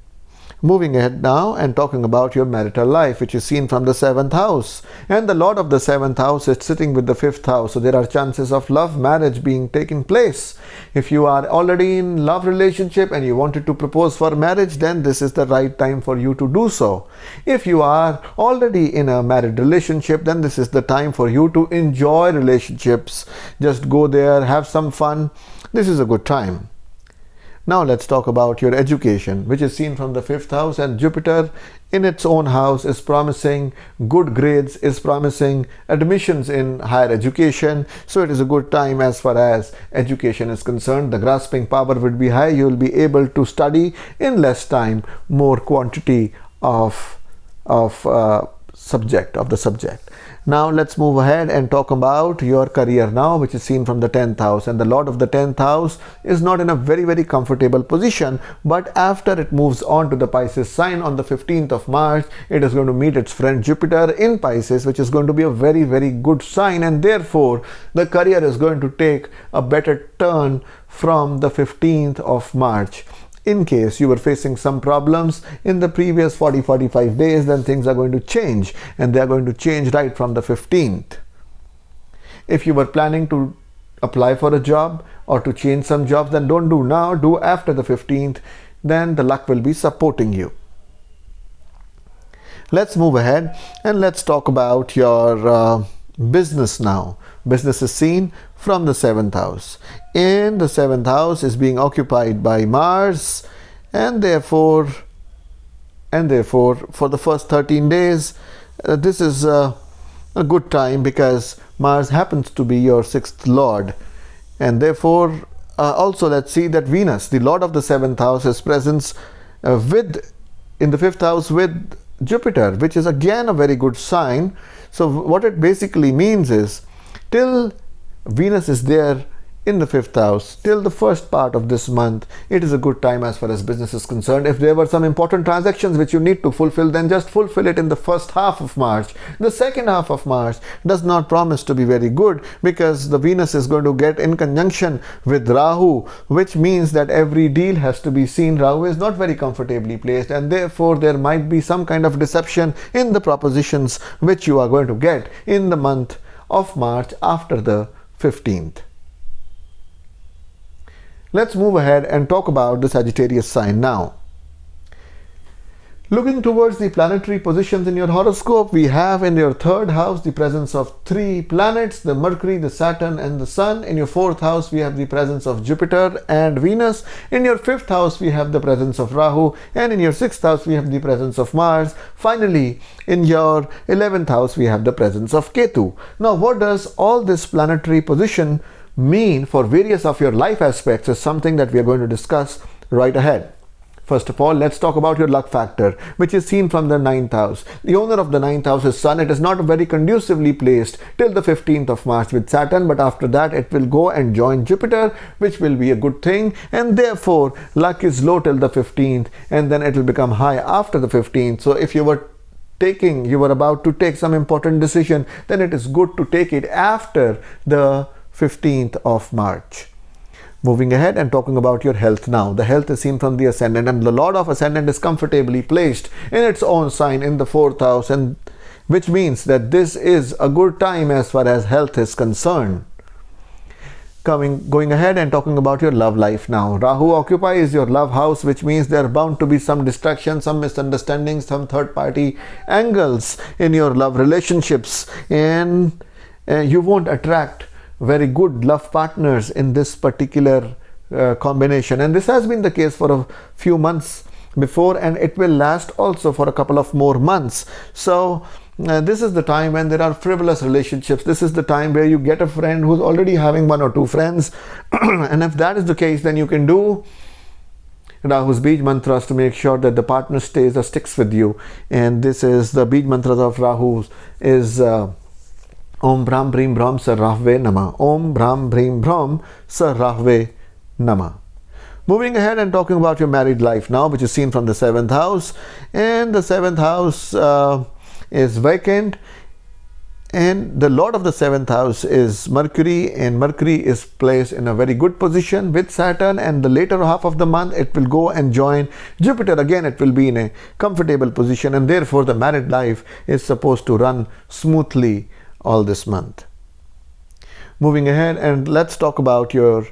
Moving ahead now and talking about your marital life, which is seen from the 7th house. And the Lord of the 7th house is sitting with the 5th house, so there are chances of love marriage being taking place. If you are already in love relationship and you wanted to propose for marriage, then this is the right time for you to do so. If you are already in a married relationship, then this is the time for you to enjoy relationships. Just go there, have some fun. This is a good time. Now let's talk about your education, which is seen from the 5th house, and Jupiter in its own house is promising good grades, is promising admissions in higher education. So it is a good time as far as education is concerned. The grasping power would be high. You will be able to study in less time, more quantity of the subject. Now let's move ahead and talk about your career now, which is seen from the 10th house, and the Lord of the 10th house is not in a very comfortable position, but after it moves on to the Pisces sign on the 15th of March, it is going to meet its friend Jupiter in Pisces, which is going to be a very good sign, and therefore the career is going to take a better turn from the 15th of March. In case you were facing some problems in the previous 40-45 days, then things are going to change, and they are going to change right from the 15th. If you were planning to apply for a job or to change some jobs, then don't do now, do after the 15th, then the luck will be supporting you. Let's move ahead and let's talk about your business now. Business is seen from the 7th house. In the 7th house is being occupied by Mars, and therefore for the first 13 days this is a good time, because Mars happens to be your 6th lord, and therefore also let's see that Venus, the Lord of the 7th house, is presence in the 5th house with Jupiter, which is again a very good sign. So what it basically means is, till Venus is there in the 5th house, till the first part of this month, it is a good time as far as business is concerned. If there were some important transactions which you need to fulfill, then just fulfill it in the first half of March. The second half of March does not promise to be very good, because the Venus is going to get in conjunction with Rahu, which means that every deal has to be seen. Rahu is not very comfortably placed, and therefore there might be some kind of deception in the propositions which you are going to get in the month of March after the 15th. Let's move ahead and talk about the Sagittarius sign now. Looking towards the planetary positions in your horoscope, we have in your 3rd house the presence of 3 planets, the Mercury, the Saturn and the Sun. In your 4th house we have the presence of Jupiter and Venus. In your 5th house we have the presence of Rahu, and in your 6th house we have the presence of Mars. Finally, in your 11th house we have the presence of Ketu. Now what does all this planetary position mean for various of your life aspects is something that we are going to discuss right ahead. First of all, let's talk about your luck factor, which is seen from the 9th house. The owner of the 9th house is Sun. It is not very conducively placed till the 15th of March with Saturn, but after that it will go and join Jupiter, which will be a good thing, and therefore luck is low till the 15th, and then it will become high after the 15th. So if you were about to take some important decision, then it is good to take it after the 15th of March. Moving ahead and talking about your health now. The health is seen from the Ascendant, and the Lord of Ascendant is comfortably placed in its own sign in the 4th house, and which means that this is a good time as far as health is concerned. Going ahead and talking about your love life now. Rahu occupies your love house, which means there are bound to be some distractions, some misunderstandings, some third party angles in your love relationships, and you won't attract very good love partners in this particular combination, and this has been the case for a few months before, and it will last also for a couple of more months. So this is the time when there are frivolous relationships. This is the time where you get a friend who's already having one or two friends and if that is the case, then you can do Rahu's Bij mantras to make sure that the partner stays or sticks with you. And this is the Bij mantras of Rahu is Om Brahm Brim Brahm Sar Rahve Nama. Om Brahm Brim Brahm Sar Rahve Nama. Moving ahead and talking about your married life now, which is seen from the 7th house, and the 7th house is vacant, and the lord of the 7th house is Mercury, and Mercury is placed in a very good position with Saturn, and the later half of the month it will go and join Jupiter. Again, it will be in a comfortable position, and therefore the married life is supposed to run smoothly all this month. Moving ahead, and let's talk about your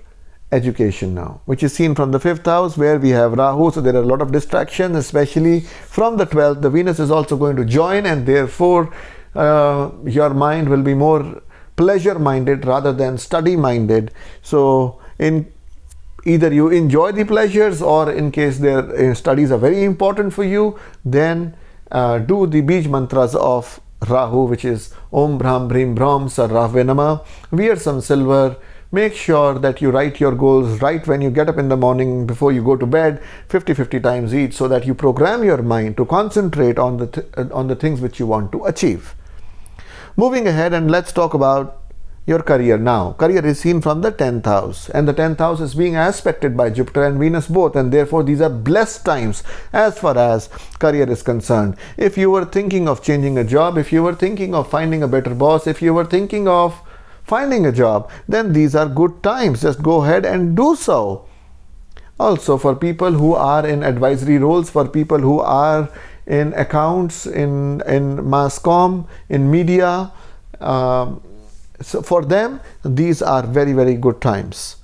education now, which is seen from the 5th house where we have Rahu. So there are a lot of distractions, especially from the 12th. The Venus is also going to join, and therefore your mind will be more pleasure minded rather than study minded. So in either you enjoy the pleasures, or in case their studies are very important for you, then do the Bij mantras of Rahu, which is Om Brahm Brim Brahm Sar Rahve Nama. Wear some silver. Make sure that you write your goals right when you get up in the morning before you go to bed 50 times each, so that you program your mind to concentrate on the things which you want to achieve. Moving ahead, and let's talk about your career now. Career is seen from the 10th house, and the 10th house is being aspected by Jupiter and Venus both, and therefore these are blessed times as far as career is concerned. If you were thinking of changing a job, if you were thinking of finding a better boss, if you were thinking of finding a job, then these are good times. Just go ahead and do so. Also, for people who are in advisory roles, for people who are in accounts, in mass comm, in media, so for them these are very, very good times.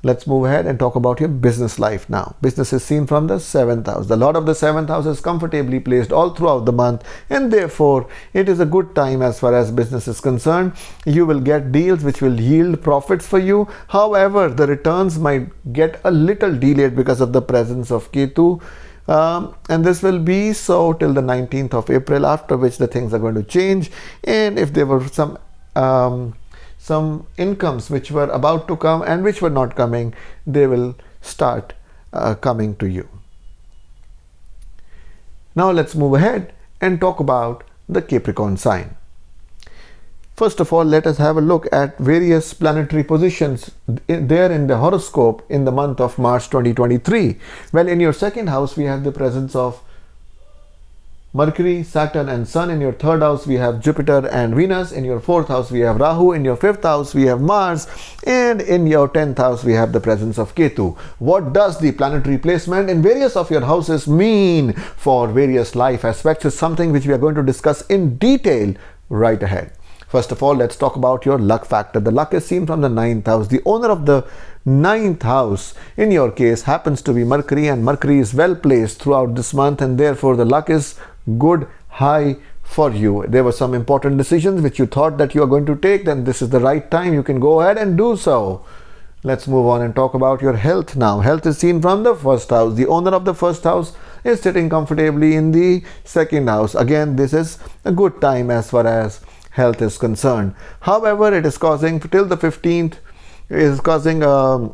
Let's move ahead and talk about your business life now. Business is seen from the 7th house. The lord of the 7th house is comfortably placed all throughout the month, and therefore it is a good time as far as business is concerned. You will get deals which will yield profits for you. However, the returns might get a little delayed because of the presence of Ketu, and this will be so till the 19th of April, after which the things are going to change. And if there were some incomes which were about to come and which were not coming, they will start coming to you. Now let's move ahead and talk about the Capricorn sign. First of all, let us have a look at various planetary positions there in the horoscope in the month of March 2023. Well, in your 2nd house we have the presence of Mercury, Saturn and Sun. In your 3rd house we have Jupiter and Venus. In your 4th house we have Rahu. In your 5th house we have Mars, and in your 10th house we have the presence of Ketu. What does the planetary placement in various of your houses mean for various life aspects is something which we are going to discuss in detail right ahead. First of all, let's talk about your luck factor. The luck is seen from the 9th house. The owner of the 9th house in your case happens to be Mercury, and Mercury is well placed throughout this month, and therefore the luck is good, high for you. There were some important decisions which you thought that you are going to take, then this is the right time. You can go ahead and do so. Let's move on and talk about your health now. Health is seen from the 1st house. The owner of the 1st house is sitting comfortably in the 2nd house. Again, this is a good time as far as health is concerned. However, it is causing till the 15th is causing a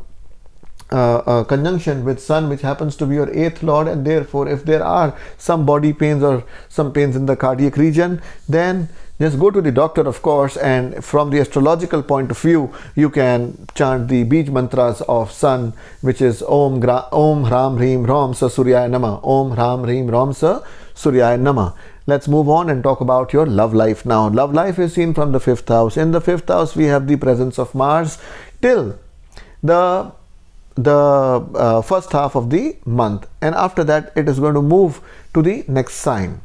conjunction with Sun, which happens to be your 8th lord, and therefore if there are some body pains or some pains in the cardiac region, then just go to the doctor, of course, and from the astrological point of view you can chant the Bij mantras of Sun, which is Om Hram Hrim Ram Sa Suryaya Nama. Om Hram Hrim Ram Sa Suryaya Nama. Let's move on and talk about your love life now. Love life is seen from the 5th house. In the 5th house we have the presence of Mars till the first half of the month, and after that it is going to move to the next sign.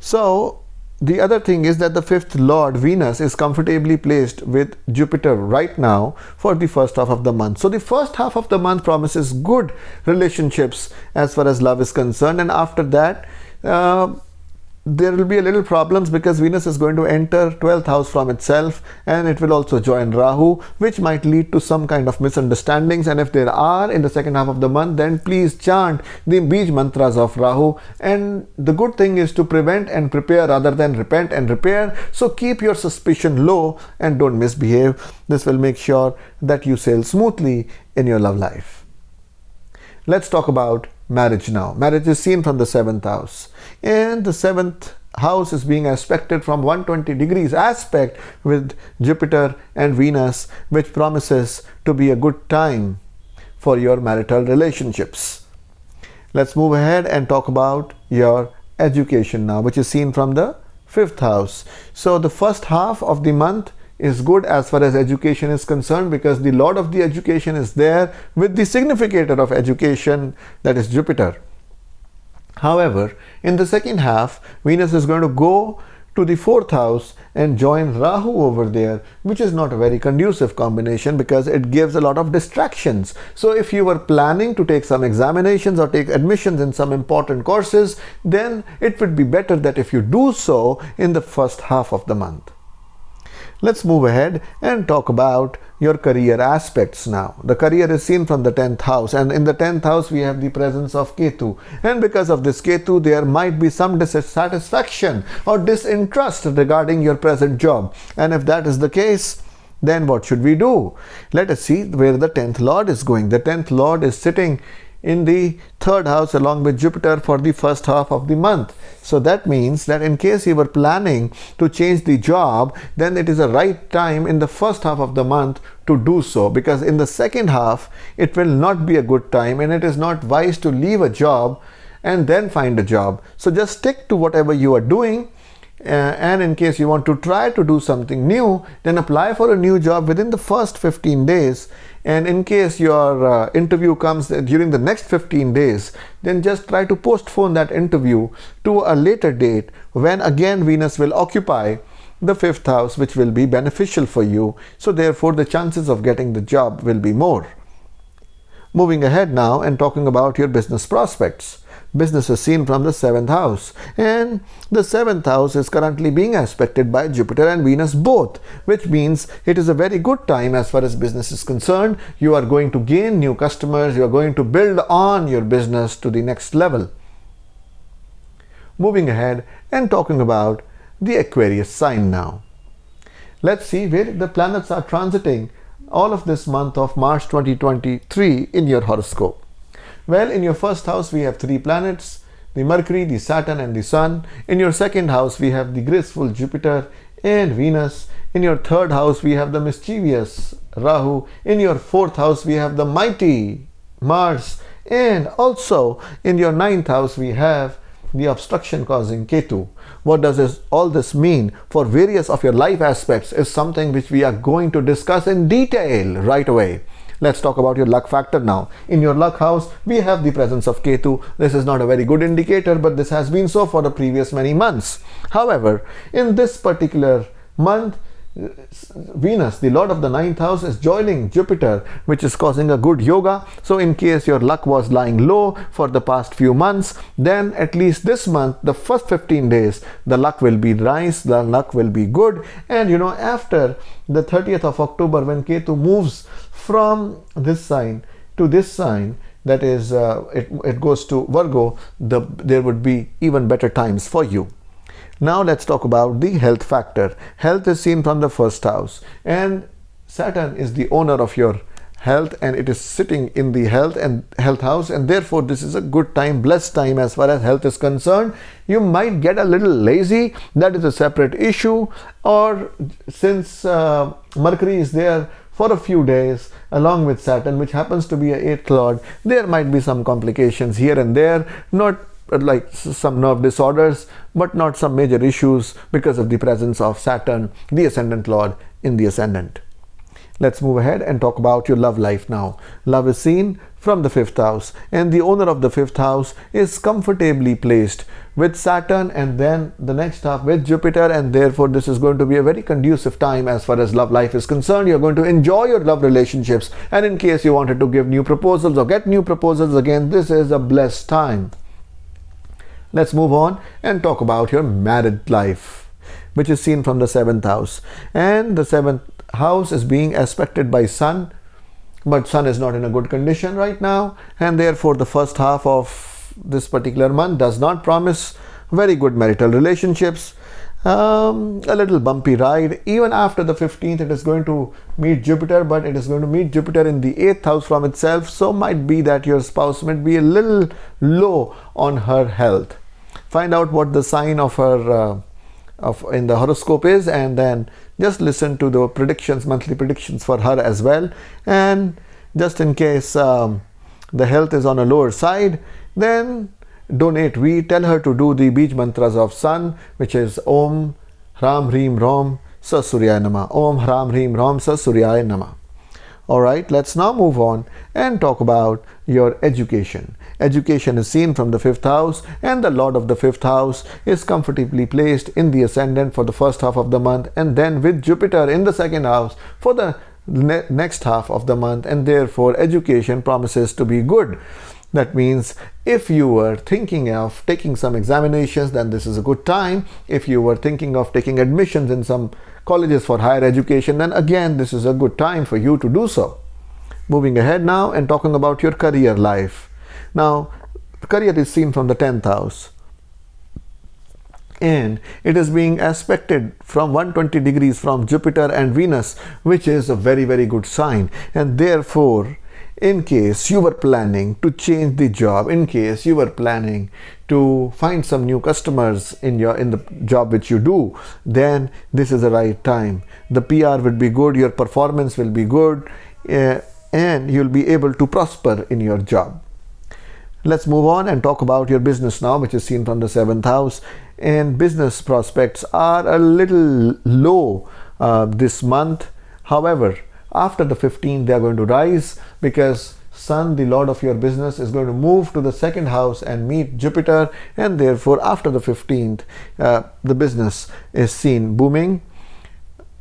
So the other thing is that the 5th lord Venus is comfortably placed with Jupiter right now for the first half of the month. So the first half of the month promises good relationships as far as love is concerned, and after that there will be a little problems because Venus is going to enter 12th house from itself, and it will also join Rahu, which might lead to some kind of misunderstandings. And if there are in the second half of the month, then please chant the Bij mantras of Rahu. And the good thing is to prevent and prepare rather than repent and repair. So keep your suspicion low and don't misbehave. This will make sure that you sail smoothly in your love life. Let's talk about marriage now. Marriage is seen from the 7th house, and the 7th house is being aspected from 120 degrees aspect with Jupiter and Venus, which promises to be a good time for your marital relationships. Let's move ahead and talk about your education now, which is seen from the 5th house. So the first half of the month is good as far as education is concerned, because the Lord of the education is there with the significator of education, that is Jupiter. However, in the second half, Venus is going to go to the 4th house and join Rahu over there, which is not a very conducive combination because it gives a lot of distractions. So if you were planning to take some examinations or take admissions in some important courses, then it would be better that if you do so in the first half of the month. Let's move ahead and talk about your career aspects now. The career is seen from the 10th house, and in the 10th house we have the presence of Ketu. And because of this Ketu, there might be some dissatisfaction or disinterest regarding your present job. And if that is the case, then what should we do? Let us see where the 10th Lord is going. The 10th Lord is sitting in the 3rd house along with Jupiter for the first half of the month. So that means that in case you were planning to change the job, then it is a right time in the first half of the month to do so, because in the second half it will not be a good time, and it is not wise to leave a job and then find a job. So just stick to whatever you are doing. And in case you want to try to do something new, then apply for a new job within the first 15 days. And in case your interview comes during the next 15 days, then just try to postpone that interview to a later date when again Venus will occupy the 5th house, which will be beneficial for you. So therefore the chances of getting the job will be more. Moving ahead now and talking about your business prospects. Business is seen from the 7th house, and the 7th house is currently being aspected by Jupiter and Venus both, which means it is a very good time as far as business is concerned. You are going to gain new customers, you are going to build on your business to the next level. Moving ahead and talking about the Aquarius sign now. Let's see where the planets are transiting all of this month of March 2023 in your horoscope. Well, in your first house we have 3 planets, the Mercury, the Saturn and the Sun. In your second house we have the graceful Jupiter and Venus. In your third house we have the mischievous Rahu. In your fourth house we have the mighty Mars. And also in your ninth house we have the obstruction causing Ketu. What does all this mean for various of your life aspects is something which we are going to discuss in detail right away. Let's talk about your luck factor now. In your luck house, we have the presence of Ketu. This is not a very good indicator, but this has been so for the previous many months. However, in this particular month, Venus, the Lord of the 9th house, is joining Jupiter, which is causing a good yoga. So in case your luck was lying low for the past few months, then at least this month, the first 15 days, the luck will be nice, the luck will be good. And after the 30th of October, when Ketu moves from this sign to this sign, that is, it goes to Virgo, there would be even better times for you. Now let's talk about the health factor. Health is seen from the first house, and Saturn is the owner of your health, and it is sitting in the health house, and therefore this is a good time, blessed time as far as health is concerned. You might get a little lazy, that is a separate issue, or since Mercury is there for a few days along with Saturn, which happens to be an 8th lord, there might be some complications here and there, not like some nerve disorders, but not some major issues because of the presence of Saturn, the ascendant lord, in the ascendant. Let's move ahead and talk about your love life now. Love is seen from the 5th house, and the owner of the 5th house is comfortably placed with Saturn and then the next half with Jupiter, and therefore this is going to be a very conducive time as far as love life is concerned. You're going to enjoy your love relationships, and in case you wanted to give new proposals or get new proposals, again, this is a blessed time. Let's move on and talk about your married life, which is seen from the 7th house. And the 7th house is being aspected by Sun, but Sun is not in a good condition right now, and therefore the first half of this particular month does not promise very good marital relationships. A little bumpy ride. Even after the 15th, it is going to meet Jupiter, but it is going to meet Jupiter in the 8th house from itself, so might be that your spouse might be a little low on her health. Find out what the sign of her in the horoscope is, and then just listen to the predictions, monthly predictions for her as well. And just in case the health is on a lower side, then donate. We tell her to do the Bij mantras of Sun, which is Om Hram Hrim Rom Sa Suryaya Nama. Om Hram Hrim Rom Sa Suryaya Nama. Alright, let's now move on and talk about your education. Education is seen from the 5th house, and the Lord of the 5th house is comfortably placed in the Ascendant for the first half of the month, and then with Jupiter in the 2nd house for the next half of the month, and therefore education promises to be good. That means if you were thinking of taking some examinations, then this is a good time. If you were thinking of taking admissions in some colleges for higher education, then again this is a good time for you to do so. Moving ahead now and talking about your career life. Now, career is seen from the 10th house, and it is being aspected from 120 degrees from Jupiter and Venus, which is a very, very good sign. And therefore, in case you were planning to change the job, in case you were planning to find some new customers in the job which you do, then this is the right time. The PR will be good, your performance will be good, and you'll be able to prosper in your job. Let's move on and talk about your business now, which is seen from the 7th house. And business prospects are a little low this month. However, after the 15th, they are going to rise, because Sun, the Lord of your business, is going to move to the 2nd house and meet Jupiter, and therefore after the 15th, the business is seen booming.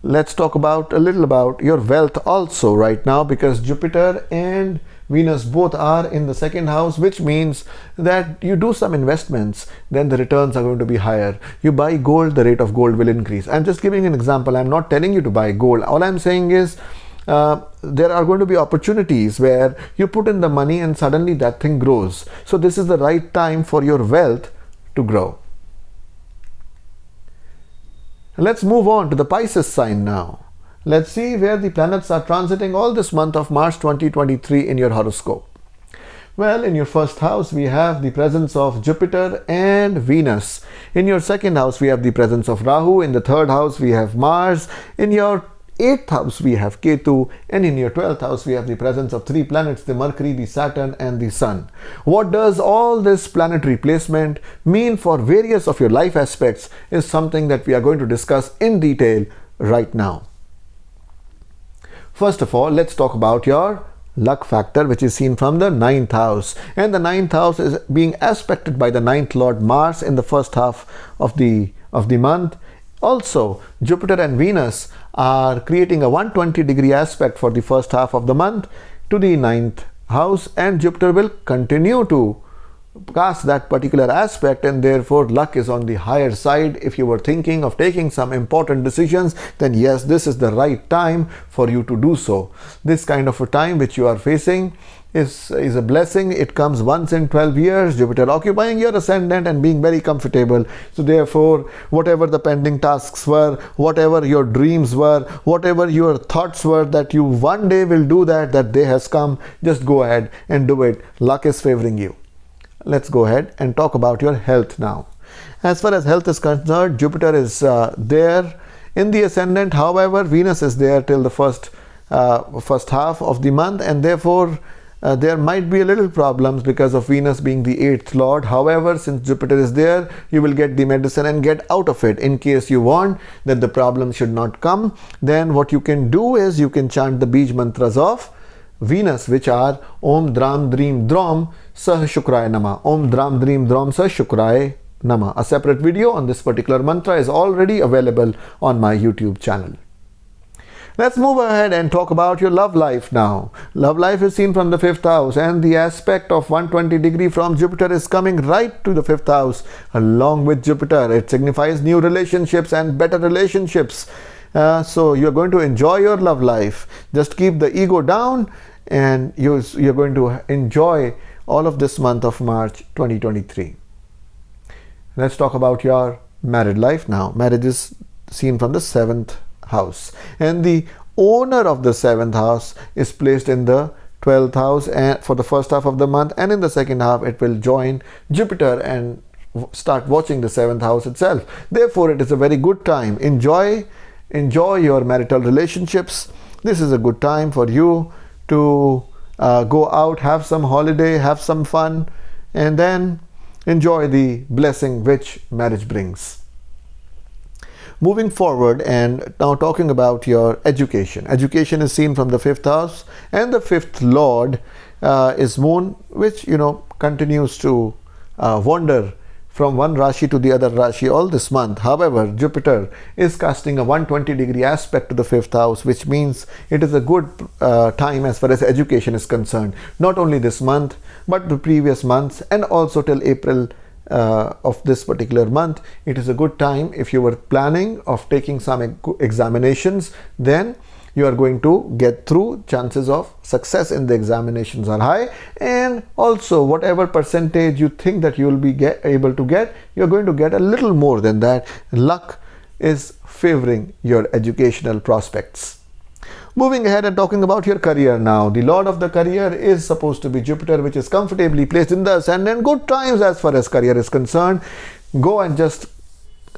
Let's talk about a little about your wealth also right now, because Jupiter and Venus both are in the 2nd house, which means that you do some investments, then the returns are going to be higher. You buy gold, the rate of gold will increase. I'm just giving an example. I'm not telling you to buy gold. All I'm saying is there are going to be opportunities where you put in the money and suddenly that thing grows. So this is the right time for your wealth to grow. Let's move on to the Pisces sign now. Let's see where the planets are transiting all this month of March 2023 in your horoscope. Well, in your 1st house, we have the presence of Jupiter and Venus. In your 2nd house, we have the presence of Rahu. In the 3rd house, we have Mars. In your 8th house, we have Ketu. And in your 12th house, we have the presence of 3 planets, the Mercury, the Saturn, and the Sun. What does all this planetary placement mean for various of your life aspects is something that we are going to discuss in detail right now. First of all, let's talk about your luck factor, which is seen from the 9th house. And the 9th house is being aspected by the 9th Lord Mars in the first half of the month. Also, Jupiter and Venus are creating a 120-degree aspect for the first half of the month to the 9th house, and Jupiter will continue to cast that particular aspect, and therefore luck is on the higher side. If you were thinking of taking some important decisions, then yes, this is the right time for you to do so. This kind of a time which you are facing is a blessing. It comes once in 12 years, Jupiter occupying your ascendant and being very comfortable. So therefore, whatever the pending tasks were, whatever your dreams were, whatever your thoughts were that you one day will do that day has come, just go ahead and do it. Luck is favoring you. Let's go ahead and talk about your health now. As far as health is concerned, Jupiter is there in the ascendant. However, Venus is there till the first half of the month, and therefore there might be a little problems because of Venus being the 8th Lord. However, since Jupiter is there, you will get the medicine and get out of it. In case you want that the problem should not come, then what you can do is you can chant the Bij mantras of Venus, which are Om Dram Dream Drom Sah Shukraya Nama. Om Dram Dream Drom Sah Shukraya Nama. A separate video on this particular mantra is already available on my YouTube channel. Let's move ahead and talk about your love life now. Love life is seen from the 5th house, and the aspect of 120 degree from Jupiter is coming right to the 5th house along with Jupiter. It signifies new relationships and better relationships. So you're going to enjoy your love life. Just keep the ego down, and you're going to enjoy all of this month of March 2023. Let's talk about your married life now. Marriage is seen from the 7th house, and the owner of the 7th house is placed in the 12th house and for the first half of the month, and in the second half it will join Jupiter and start watching the 7th house itself. Therefore, it is a very good time. Enjoy your marital relationships. This is a good time for you to go out, have some holiday, have some fun, and then enjoy the blessing which marriage brings. Moving forward, and now talking about your education. Education is seen from the 5th house, and the 5th lord is moon, which continues to wander from one Rashi to the other Rashi all this month. However, Jupiter is casting a 120 degree aspect to the 5th house, which means it is a good time as far as education is concerned. Not only this month, but the previous months, and also till April of this particular month. It is a good time. If you were planning of taking some examinations, then you are going to get through. Chances of success in the examinations are high, and also whatever percentage you think that you will be able to get, you're going to get a little more than that. Luck is favoring your educational prospects. Moving ahead and talking about your career now. The lord of the career is supposed to be Jupiter, which is comfortably placed in the Ascendant. Good times as far as career is concerned. Go and just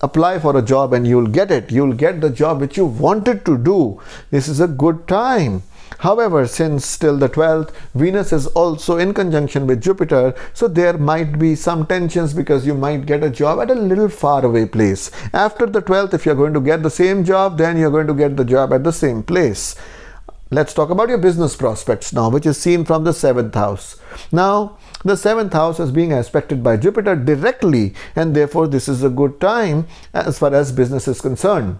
apply for a job and you'll get it. You'll get the job which you wanted to do. This is a good time. However, since till the 12th, Venus is also in conjunction with Jupiter, so there might be some tensions because you might get a job at a little far away place. After the 12th, if you're going to get the same job, then you're going to get the job at the same place. Let's talk about your business prospects now, which is seen from the 7th house. Now, the 7th house is being aspected by Jupiter directly, and therefore this is a good time as far as business is concerned.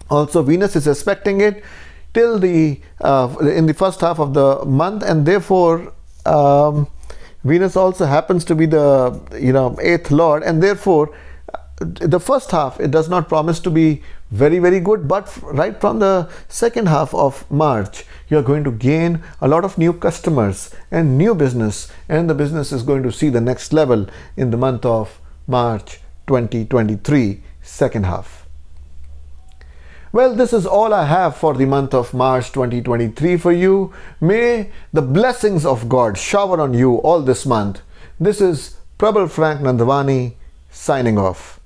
Also, Venus is aspecting it till in the first half of the month, and therefore Venus also happens to be the 8th lord, and therefore the first half, it does not promise to be very, very good, but right from the second half of March, you are going to gain a lot of new customers and new business, and the business is going to see the next level in the month of March 2023, second half. Well, this is all I have for the month of March 2023 for you. May the blessings of God shower on you all this month. This is Prabal Nandwani signing off.